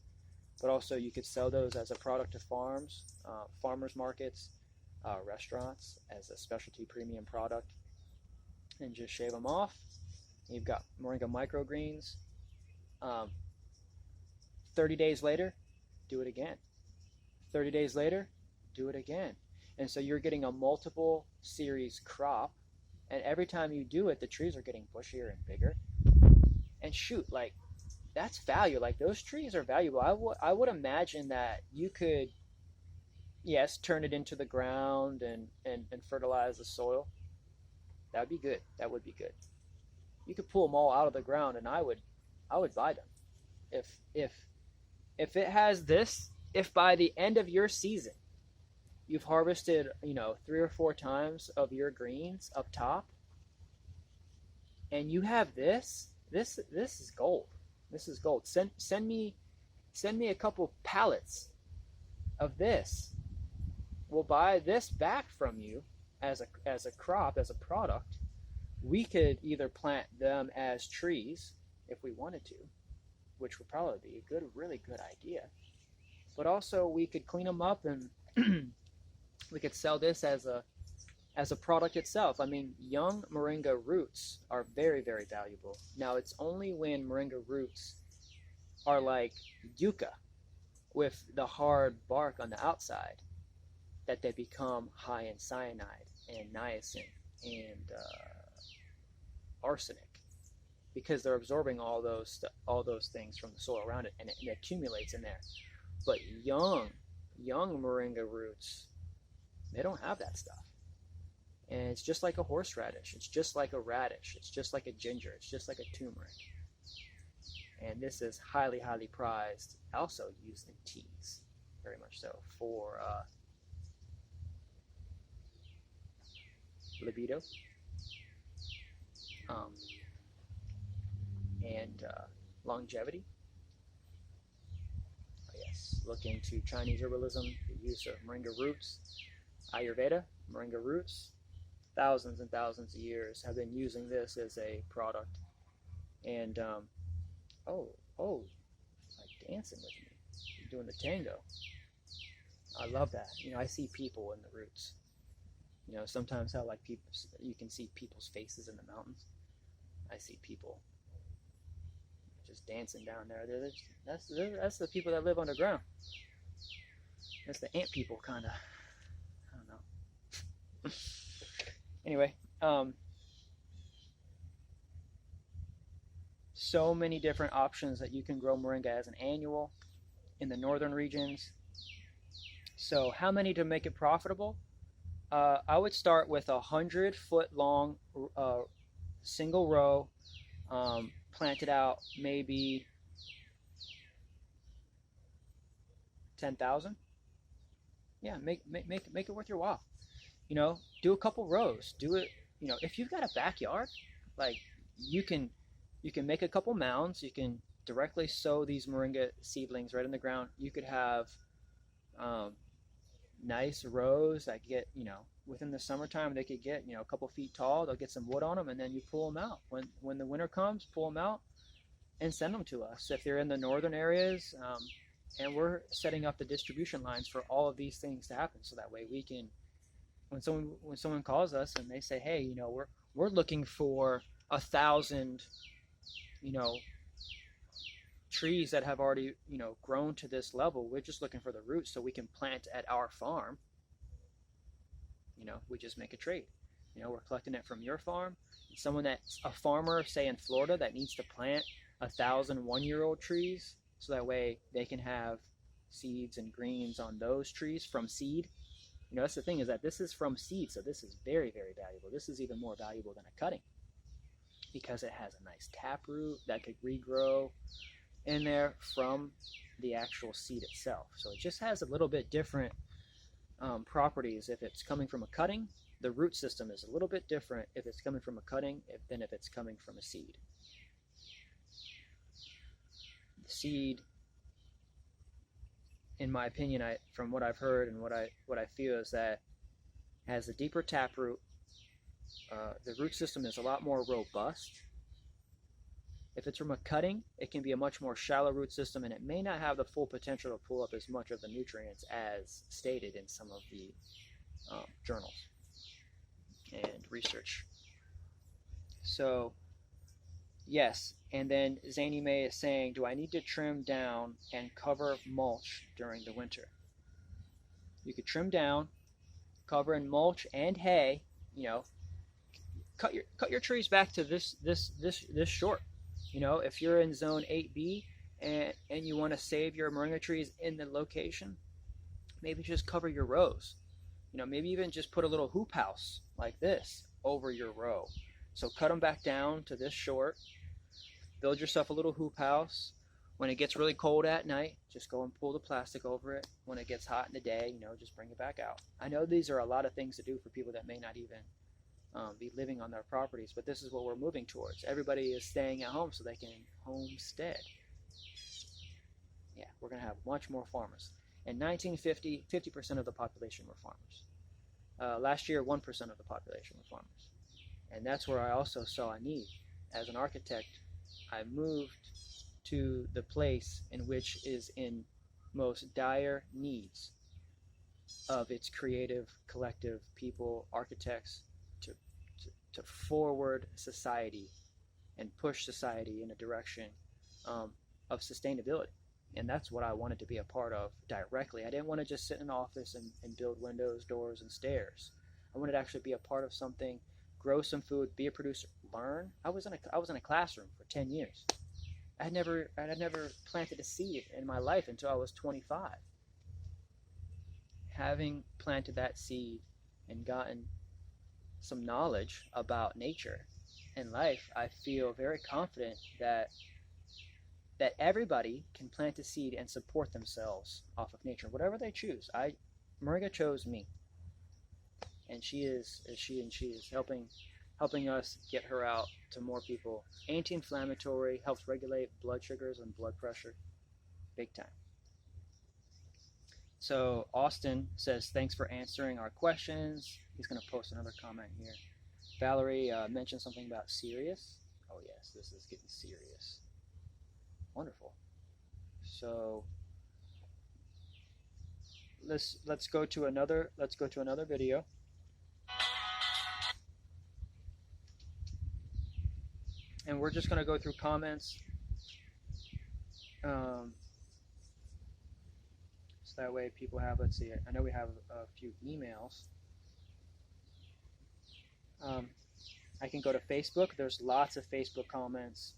but also you could sell those as a product to farms, farmers markets, restaurants, as a specialty premium product, and just shave them off. You've got moringa microgreens. 30 days later, do it again. 30 days later, do it again. And so you're getting a multiple series crop, and every time you do it, the trees are getting bushier and bigger. And shoot, like, that's value. Like, those trees are valuable. I would imagine that you could, yes, turn it into the ground and fertilize the soil. That'd be good. That would be good. You could pull them all out of the ground, and I would buy them. If it has this, if by the end of your season you've harvested 3 or 4 times of your greens up top, and you have this is gold. This is gold. Send me a couple pallets of this. We'll buy this back from you as a crop, as a product. We could either plant them as trees if we wanted to, which would probably be a really good idea. But also we could clean them up, and we could sell this as a product itself. Young moringa roots are very, very valuable. Now, it's only when moringa roots are like yucca, with the hard bark on the outside, that they become high in cyanide and niacin and arsenic, because they're absorbing all those things from the soil around it, and it accumulates in there. But young moringa roots, they don't have that stuff. And it's just like a horseradish. It's just like a radish. It's just like a ginger. It's just like a turmeric. And this is highly, highly prized. Also used in teas, very much so, for libido and longevity. Yes, look into Chinese herbalism, the use of moringa roots. Ayurveda, moringa roots, thousands and thousands of years have been using this as a product. And like dancing with me, doing the tango. I love that. I see people in the roots. Sometimes how like people, you can see people's faces in the mountains. I see people just dancing down there. That's the people that live underground. That's the ant people kind of. I don't know. Anyway, so many different options that you can grow moringa as an annual in the northern regions. So how many to make it profitable? I would start with 100-foot long single row, planted out maybe 10,000. Yeah, make it worth your while. You know, do a couple rows. Do it. You know, if you've got a backyard, like you can make a couple mounds. You can directly sow these moringa seedlings right in the ground. You could have nice rows that get, you know, within the summertime they could get, you know, a couple feet tall. They'll get some wood on them, and then you pull them out when the winter comes. Pull them out and send them to us if they're in the northern areas. And we're setting up the distribution lines for all of these things to happen, so that way we can, when someone calls us and they say, hey, you know, we're looking for 1,000, you know, trees that have already, you know, grown to this level. We're just looking for the roots so we can plant at our farm. You know, we just make a trade. You know, we're collecting it from your farm. Someone that's a farmer, say in Florida, that needs to plant 1,000 one-year-old trees, so that way they can have seeds and greens on those trees from seed. You know, that's the thing, is that this is from seed, so this is very, very valuable. This is even more valuable than a cutting because it has a nice taproot that could regrow in there from the actual seed itself. So it just has a little bit different properties. If it's coming from a cutting, the root system is a little bit different if it's coming from a cutting than if it's coming from a seed. The seed, in my opinion, from what I've heard and what I feel, is that has a deeper taproot. The root system is a lot more robust. If it's from a cutting, it can be a much more shallow root system, and it may not have the full potential to pull up as much of the nutrients as stated in some of the journals and research. So, yes. And then Zany May is saying, do I need to trim down and cover mulch during the winter? You could trim down, cover in mulch and hay. You know, cut your trees back to this short. You know, if you're in zone 8B and you want to save your moringa trees in the location, maybe just cover your rows. You know, maybe even just put a little hoop house like this over your row. So cut them back down to this short. Build yourself a little hoop house. When it gets really cold at night, just go and pull the plastic over it. When it gets hot in the day, you know, just bring it back out. I know these are a lot of things to do for people that may not even be living on their properties, but this is what we're moving towards. Everybody is staying at home so they can homestead. Yeah, we're going to have much more farmers. In 1950, 50% of the population were farmers. Last year, 1% of the population were farmers. And that's where I also saw a need. As an architect, I moved to the place in which is in most dire needs of its creative, collective people, architects, to forward society and push society in a direction of sustainability. And that's what I wanted to be a part of directly. I didn't want to just sit in an office and build windows, doors, and stairs. I wanted to actually be a part of something, grow some food, be a producer, learn. I was in a classroom for 10 years. I had never planted a seed in my life until I was 25. Having planted that seed and gotten some knowledge about nature and life, I feel very confident that everybody can plant a seed and support themselves off of nature, whatever they choose. Moringa chose me, and she is helping us get her out to more people. Anti-inflammatory, helps regulate blood sugars and blood pressure, big time. So Austin says, thanks for answering our questions. He's going to post another comment here. Valerie mentioned something about serious. Oh yes, this is getting serious. Wonderful. So let's go to another video. And we're just going to go through comments. So that way people have, let's see, I know we have a few emails. I can go to Facebook. There's lots of Facebook comments.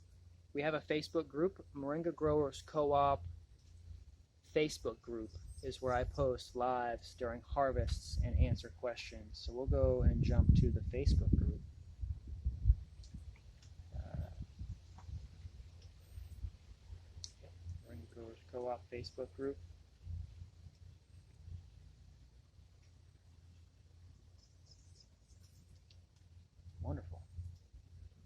We have a Facebook group, Moringa Growers Co-op Facebook group is where I post lives during harvests and answer questions. So we'll go and jump to the Facebook group. Moringa Growers Co-op Facebook group. Wonderful.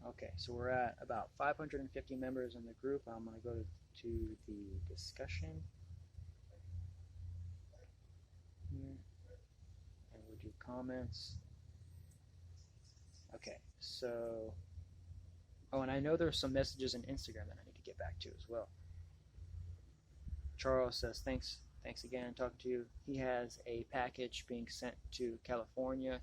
Okay, so we're at about 550 members in the group. I'm going to go to the discussion here, and we'll do comments. Okay, so, oh, and I know there's some messages in Instagram that I need to get back to as well. Charles says, thanks again, talking to you. He has a package being sent to California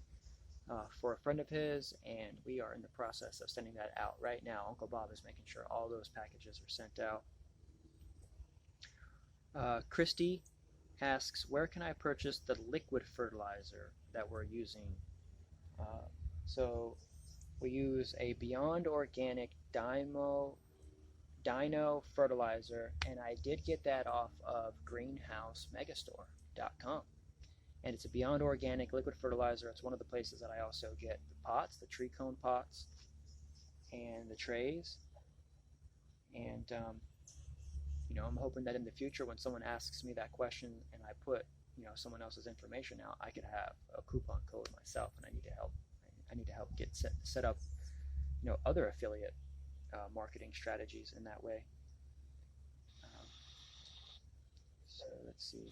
for a friend of his, and we are in the process of sending that out right now. Uncle Bob is making sure all those packages are sent out. Christy asks, where can I purchase the liquid fertilizer that we're using? So we use a Beyond Organic Dino fertilizer, and I did get that off of greenhousemegastore.com. And it's a Beyond Organic liquid fertilizer. It's one of the places that I also get the pots, the tree cone pots, and the trays. And you know, I'm hoping that in the future, when someone asks me that question and I put, you know, someone else's information out, I could have a coupon code myself, and I need to help get set up, you know, other affiliate marketing strategies in that way. So let's see.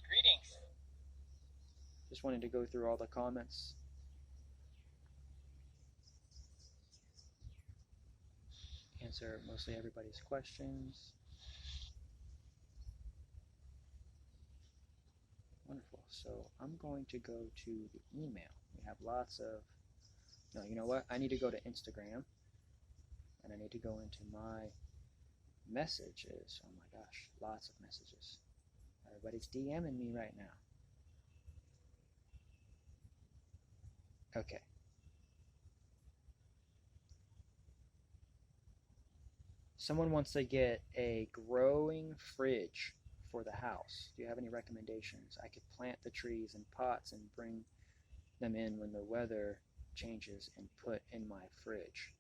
Greetings. Just wanted to go through all the comments. Answer mostly everybody's questions. Wonderful. So I'm going to go to the email. We have lots of, no, you know what? I need to go to Instagram, and I need to go into my messages. Oh my gosh, lots of messages. Everybody's DMing me right now. Okay. Someone wants to get a growing fridge for the house. Do you have any recommendations? I could plant the trees in pots and bring them in when the weather changes and put in my fridge.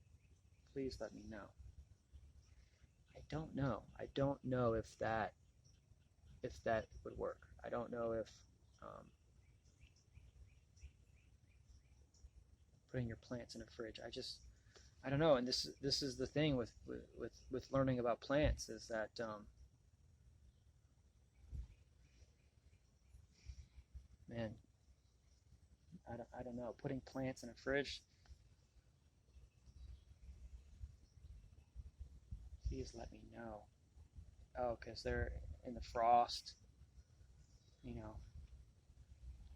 Please let me know. I don't know. I don't know if that would work. I don't know if putting your plants in a fridge. I don't know. And this is the thing with learning about plants, is that man, I don't know. Putting plants in a fridge. Please let me know. Oh, because they're in the frost. You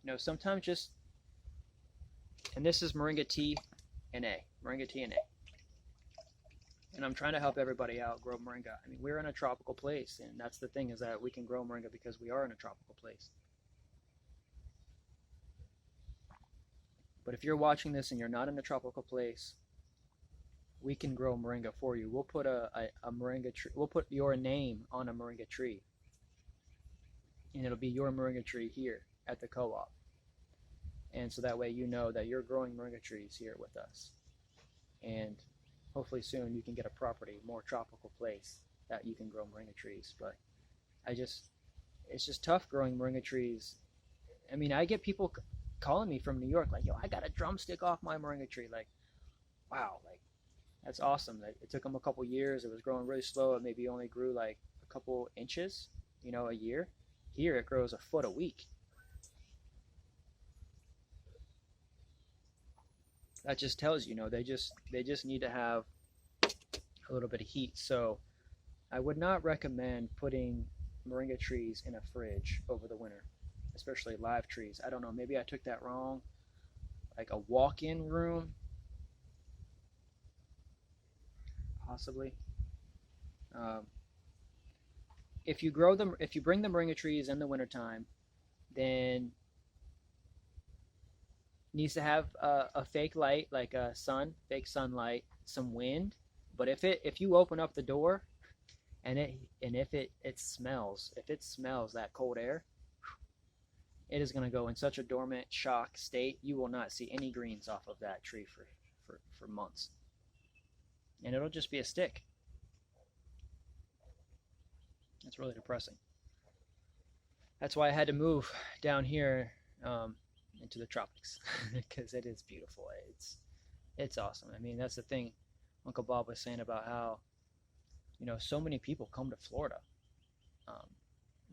know, sometimes just, and this is Moringa tea and A. And I'm trying to help everybody out grow moringa. I mean, we're in a tropical place, and that's the thing, is that we can grow moringa because we are in a tropical place. But if you're watching this and you're not in a tropical place, we can grow moringa for you. We'll put a moringa tree. We'll put your name on a moringa tree, and it'll be your moringa tree here at the co-op. And so that way you know that you're growing moringa trees here with us. And hopefully soon you can get a property, more tropical place that you can grow moringa trees. But it's just tough growing moringa trees. I mean, I get people calling me from New York like, yo, I got a drumstick off my moringa tree. Like, wow, like, that's awesome. It took them a couple years. It was growing really slow. It maybe only grew like a couple inches, you know, a year. Here it grows a foot a week. That just tells you, they just need to have a little bit of heat. So I would not recommend putting moringa trees in a fridge over the winter, especially live trees. I don't know, maybe I took that wrong. Like a walk-in room, possibly. if you grow them, if you bring the moringa trees in the wintertime, then it needs to have a fake light, like a fake sunlight, some wind. But if you open up the door and if it smells, if it smells that cold air, it is going to go in such a dormant shock state. You will not see any greens off of that tree for months, and it'll just be a stick. It's really depressing. That's why I had to move down here into the tropics because it is beautiful. It's awesome. I mean, that's the thing Uncle Bob was saying about how, so many people come to Florida.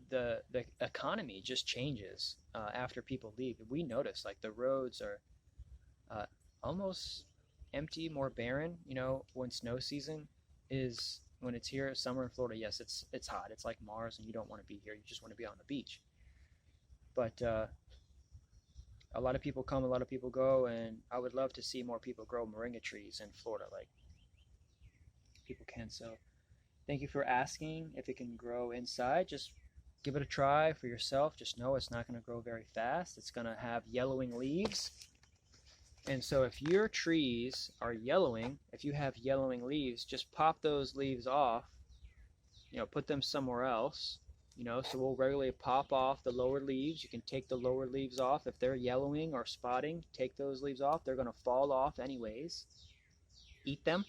The economy just changes after people leave. We notice like the roads are almost empty, more barren. When snow season is, when it's here, summer in Florida, yes, it's hot. It's like Mars, and you don't want to be here. You just want to be on the beach. But a lot of people come, a lot of people go, and I would love to see more people grow moringa trees in Florida, like people can. So thank you for asking if it can grow inside. Just give it a try for yourself. Just know it's not going to grow very fast. It's going to have yellowing leaves. And so if your trees are yellowing, if you have yellowing leaves, just pop those leaves off, put them somewhere else, so we'll regularly pop off the lower leaves. You can take the lower leaves off. If they're yellowing or spotting, take those leaves off. They're going to fall off anyways. Eat them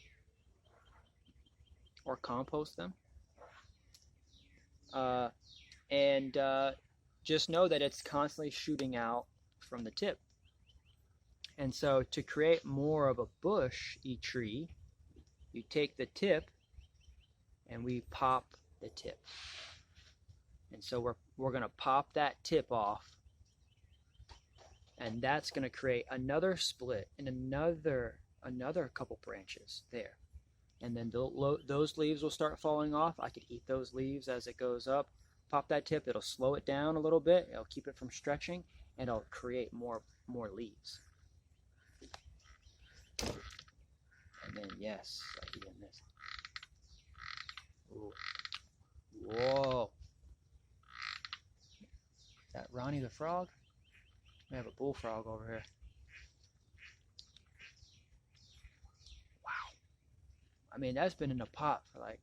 or compost them. And just know that it's constantly shooting out from the tip. And so to create more of a bushy tree, you take the tip and we pop the tip. And so we're going to pop that tip off, and that's going to create another split and another couple branches there. And then those leaves will start falling off. I could eat those leaves as it goes up. Pop that tip, it'll slow it down a little bit. It'll keep it from stretching, and it'll create more leaves. And then, yes, I'll be in this. Ooh. Whoa. Is that Ronnie the frog? We have a bullfrog over here. Wow. I mean, that's been in a pot for like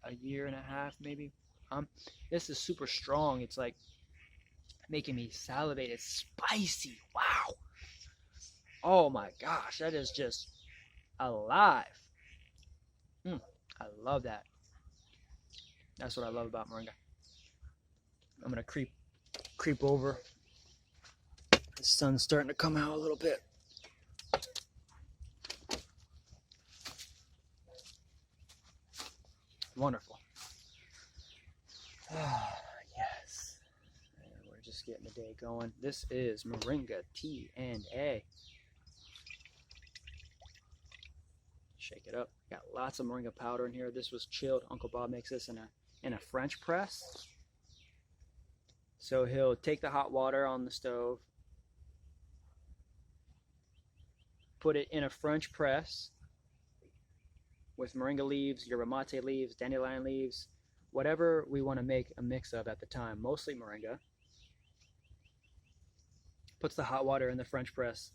a year and a half, maybe. This is super strong. It's like making me salivate. It's spicy. Wow. Oh my gosh, that is just alive. I love that. That's what I love about moringa. I'm gonna creep over. The sun's starting to come out a little bit. Wonderful. Yes. And we're just getting the day going. This is Moringa T&A. Shake it up. Got lots of moringa powder in here. This was chilled. Uncle Bob makes this in a French press. So he'll take the hot water on the stove, put it in a French press with moringa leaves, yerba mate leaves, dandelion leaves, whatever we want to make a mix of at the time, mostly moringa. Puts the hot water in the French press,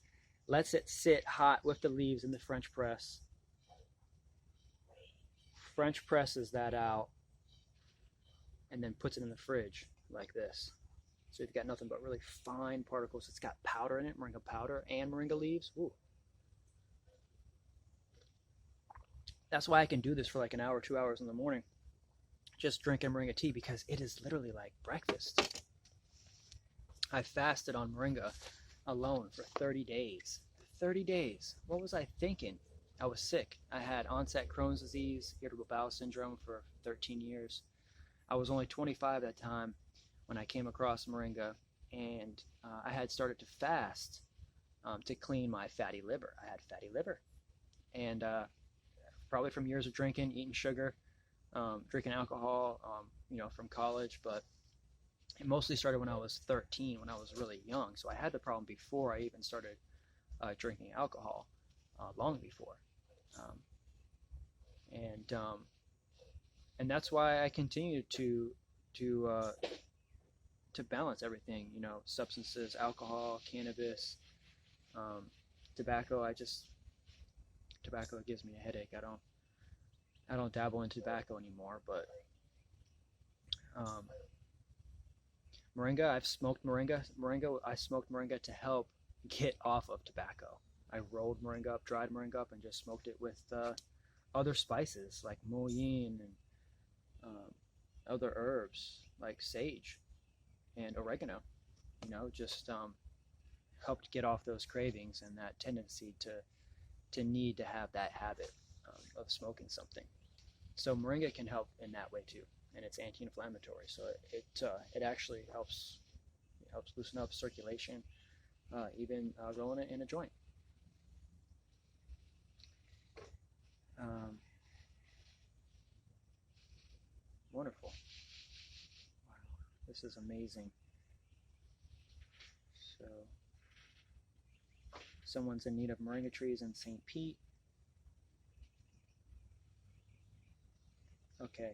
lets it sit hot with the leaves in the French press, French presses that out, and then puts it in the fridge like this. So you've got nothing but really fine particles. It's got powder in it, moringa powder and moringa leaves. Ooh. That's why I can do this for like an hour, 2 hours in the morning, just drinking moringa tea, because it is literally like breakfast. I fasted on moringa alone for 30 days. 30 days. What was I thinking? I was sick. I had onset Crohn's disease, irritable bowel syndrome for 13 years. I was only 25 at that time when I came across moringa, and I had started to fast to clean my fatty liver. I had fatty liver, and probably from years of drinking, eating sugar, drinking alcohol, from college. But it mostly started when I was 13, when I was really young. So I had the problem before I even started drinking alcohol, long before. And And that's why I continue to balance everything. You know, substances, alcohol, cannabis, tobacco. Tobacco gives me a headache. I don't dabble in tobacco anymore. But moringa, I've smoked moringa. I smoked moringa to help get off of tobacco. I rolled moringa up, dried moringa up, and just smoked it with other spices like mullein and other herbs like sage and oregano. You know, just helped get off those cravings and that tendency to need to have that habit of smoking something. So moringa can help in that way too, and it's anti-inflammatory. So it actually helps loosen up circulation, even rolling it in a joint. Wonderful. Wow, this is amazing. So, someone's in need of moringa trees in St. Pete. Okay.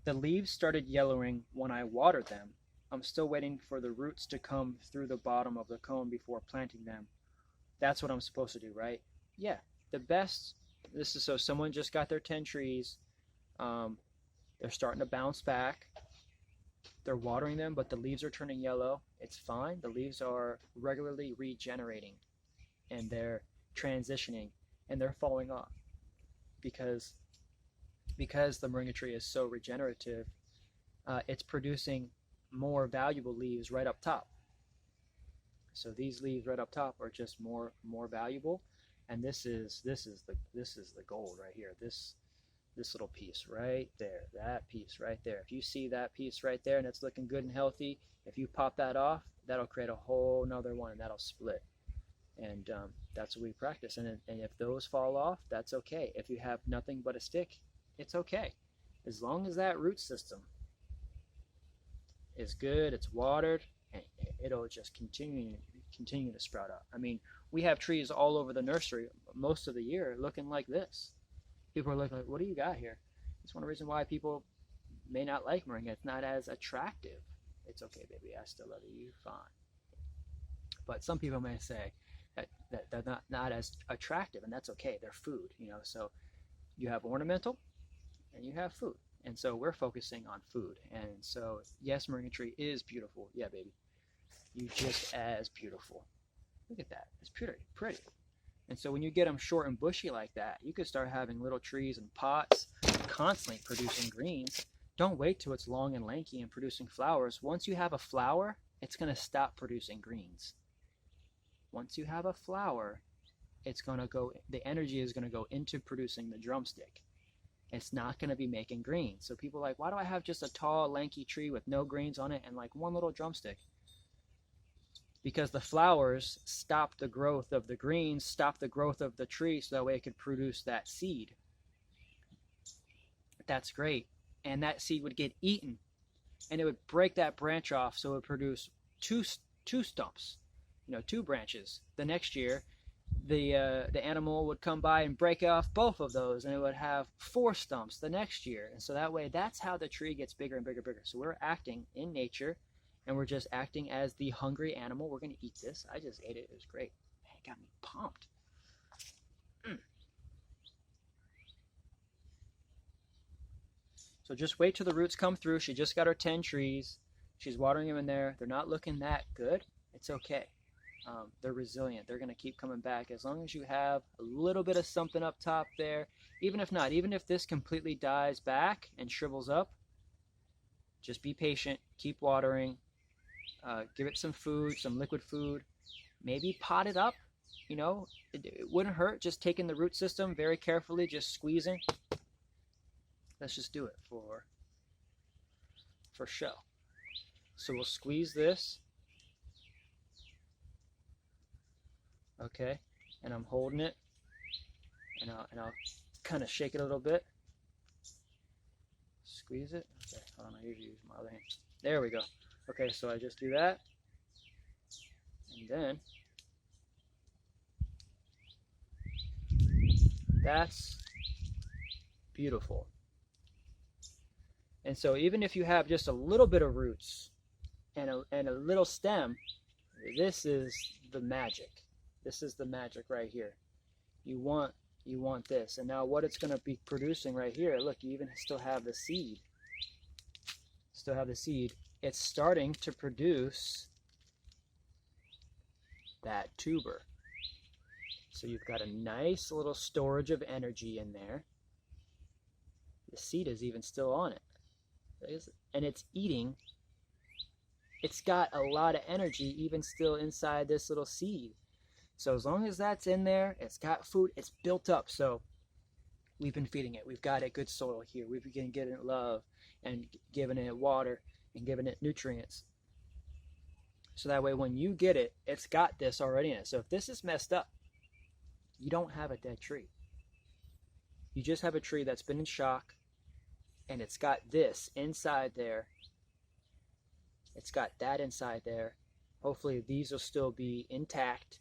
The leaves started yellowing when I watered them. I'm still waiting for the roots to come through the bottom of the cone before planting them. That's what I'm supposed to do, right? Yeah. The best, this is so someone just got their 10 trees. They're starting to bounce back. They're watering them, but the leaves are turning yellow. It's fine. The leaves are regularly regenerating, and they're transitioning, and they're falling off because the moringa tree is so regenerative. It's producing more valuable leaves right up top. So these leaves right up top are just more valuable, and this is the gold right here. This little piece right there, that piece right there. If you see that piece right there and it's looking good and healthy, if you pop that off, that'll create a whole nother one and that'll split. And that's what we practice. And if those fall off, that's okay. If you have nothing but a stick, it's okay. As long as that root system is good, it's watered, and it'll just continue to sprout out. I mean, we have trees all over the nursery most of the year looking like this. People are looking like, what do you got here? It's one reason why people may not like moringa. It's not as attractive. It's okay, baby. I still love you. Fine. But some people may say that they're not as attractive, and that's okay. They're food, you know. So you have ornamental, and you have food. And so we're focusing on food. And so, yes, moringa tree is beautiful. Yeah, baby. You're just as beautiful. Look at that. It's pretty. And so when you get them short and bushy like that, you could start having little trees and pots constantly producing greens. Don't wait till it's long and lanky and producing flowers. Once you have a flower, it's going to stop producing greens. Once you have a flower, the energy is going to go into producing the drumstick. It's not going to be making greens. So people are like, why do I have just a tall, lanky tree with no greens on it and like one little drumstick? Because the flowers stop the growth of the greens, stop the growth of the tree, so that way it could produce that seed. That's great. And that seed would get eaten, and it would break that branch off, so it would produce two stumps, two branches. The next year, the animal would come by and break off both of those, and it would have 4 stumps the next year. And so that way, that's how the tree gets bigger and bigger and bigger. So we're acting in nature, and we're just acting as the hungry animal. We're going to eat this. I just ate it. It was great. Man, it got me pumped. So just wait till the roots come through. She just got her 10 trees. She's watering them in there. They're not looking that good. It's okay. They're resilient. They're going to keep coming back. As long as you have a little bit of something up top there, even if this completely dies back and shrivels up, just be patient. Keep watering. Give it some food, some liquid food. Maybe pot it up. It wouldn't hurt just taking the root system very carefully, just squeezing. Let's just do it for show. So we'll squeeze this. Okay, and I'm holding it, and I'll kind of shake it a little bit. Squeeze it. Okay, hold on. I usually use my other hand. There we go. Okay, so I just do that, and then that's beautiful. And so even if you have just a little bit of roots and a little stem, this is the magic. This is the magic right here. You want this. And now what it's going to be producing right here, look, you even still have the seed. Still have the seed. It's starting to produce that tuber. So you've got a nice little storage of energy in there. The seed is even still on it. And it's eating. It's got a lot of energy even still inside this little seed. So as long as that's in there, it's got food, it's built up. So we've been feeding it. We've got a good soil here. We've been getting it love and giving it water and giving it nutrients. So that way when you get it, it's got this already in it. So if this is messed up, you don't have a dead tree. You just have a tree that's been in shock, and it's got this inside there. It's got that inside there. Hopefully these will still be intact,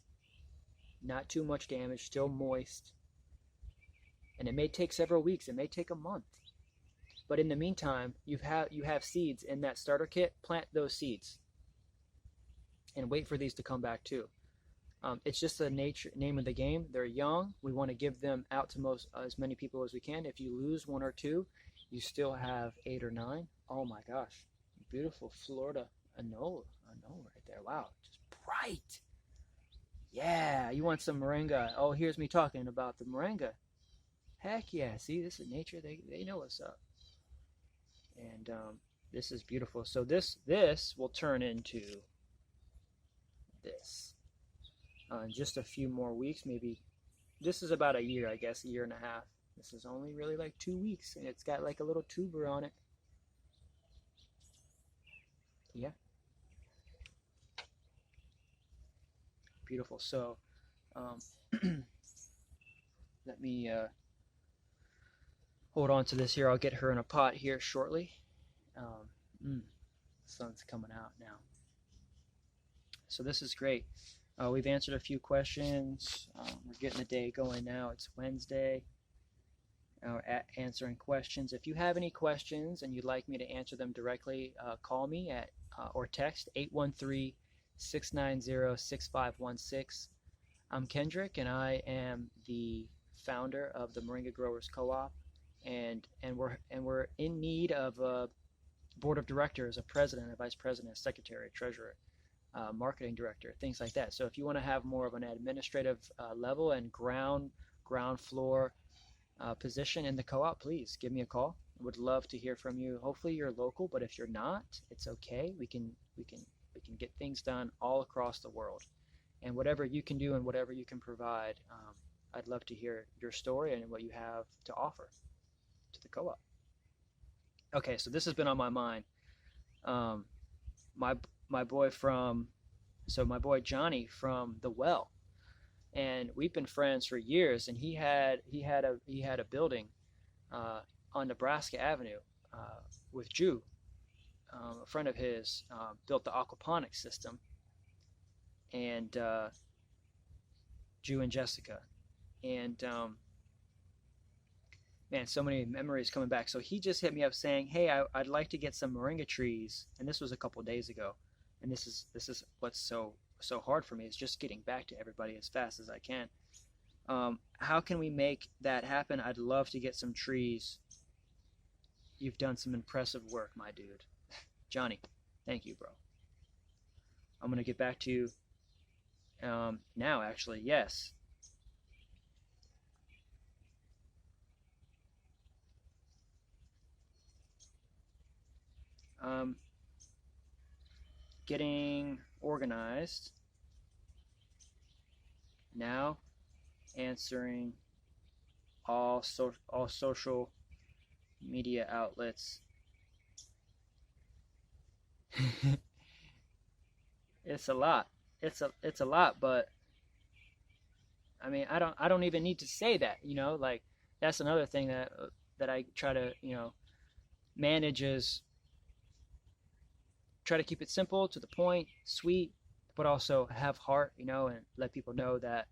not too much damage, still moist. And it may take several weeks, it may take a month. But in the meantime, you have seeds in that starter kit. Plant those seeds and wait for these to come back too. It's just the name of the game. They're young. We want to give them out to as many people as we can. If you lose one or two, you still have 8 or 9. Oh my gosh, beautiful Florida Anola right there. Wow, just bright. Yeah, you want some moringa? Oh, here's me talking about the moringa. Heck yeah! See, this is nature. They know what's up. And this is beautiful. So this will turn into this. In just a few more weeks, maybe. This is about a year, I guess, a year and a half. This is only really like 2 weeks, and it's got like a little tuber on it. Yeah. Beautiful. So, let me hold on to this here. I'll get her in a pot here shortly. The sun's coming out now. So this is great. We've answered a few questions. We're getting the day going now. It's Wednesday. Answering questions. If you have any questions and you'd like me to answer them directly, call me at or text 813-690-6516. I'm Kendrick, and I am the founder of the Moringa Growers Co-op, and we're in need of a board of directors, a president, a vice president, a secretary, treasurer, marketing director, things like that. So if you want to have more of an administrative level and ground floor position in the co-op, please give me a call. I would love to hear from you. Hopefully you're local, but if you're not, it's okay. We can get things done all across the world. And whatever you can do and whatever you can provide, I'd love to hear your story and what you have to offer to the co-op. Okay, so this has been on my mind. My boy Johnny from the Well, and we've been friends for years. And he had a building on Nebraska Avenue with Jew, a friend of his, built the aquaponics system, and Jew and Jessica, and man, so many memories coming back. So he just hit me up saying, hey, I'd like to get some moringa trees, and this was a couple days ago. And this is what's so hard for me, is just getting back to everybody as fast as I can. How can we make that happen? I'd love to get some trees. You've done some impressive work, my dude. Johnny, thank you, bro. I'm going to get back to you now, actually. Yes. Getting organized. Now answering all social media outlets. It's a lot. It's a lot, but I mean, I don't even need to say that, like that's another thing that I try to, manage, is try to keep it simple, to the point, sweet, but also have heart, and let people know that,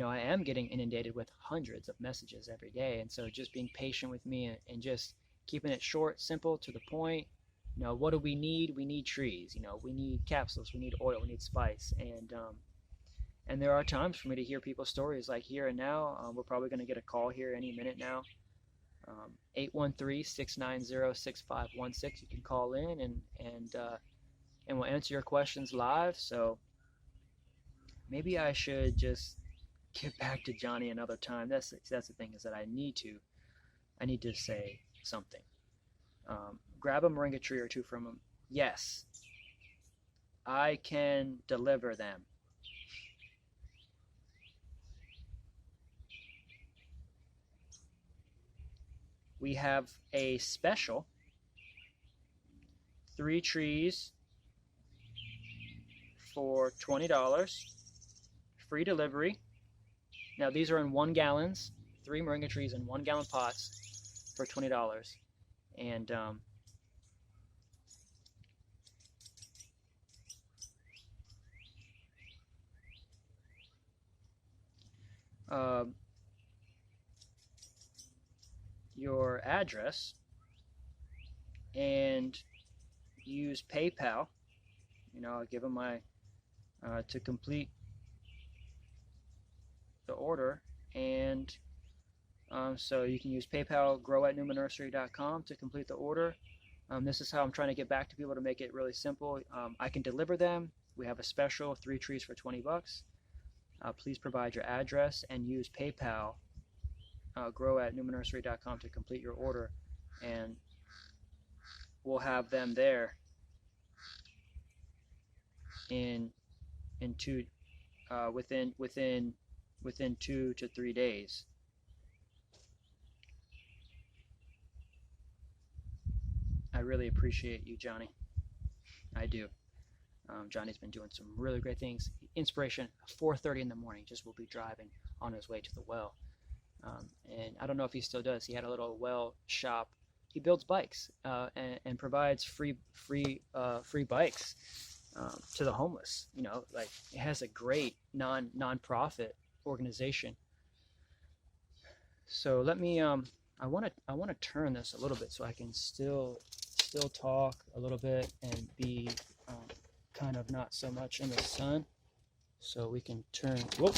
I am getting inundated with hundreds of messages every day. And so just being patient with me and just keeping it short, simple, to the point. You know, what do we need? We need trees. You know, we need capsules, we need oil, we need spice, and there are times for me to hear people's stories like here and now. We're probably going to get a call here any minute now. 813-690-6516. You can call in and we'll answer your questions live. So maybe I should just get back to Johnny another time. That's the thing, is that I need to say something. Grab a moringa tree or two from him. Yes, I can deliver them. We have a special, 3 trees for $20, free delivery. Now these are in 1 gallons, 3 moringa trees in 1 gallon pots for $20. And your address and use PayPal. You know, I'll give them my to complete the order, and so you can use PayPal, grow@newmannursery.com to complete the order. This is how I'm trying to get back to people to make it really simple. I can deliver them. We have a special, 3 trees for $20. Please provide your address and use PayPal, grow@newmannursery.com to complete your order, and we'll have them there within 2 to 3 days. I really appreciate you, Johnny. I do. Johnny's been doing some really great things. Inspiration, 4:30 in the morning, just will be driving on his way to the well. And I don't know if he still does. He had a little well shop. He builds bikes and provides free bikes to the homeless. You know, like, it has a great non-profit organization. So let me I want to turn this a little bit so I can still talk a little bit and be kind of not so much in the sun. So we can turn. Whoop.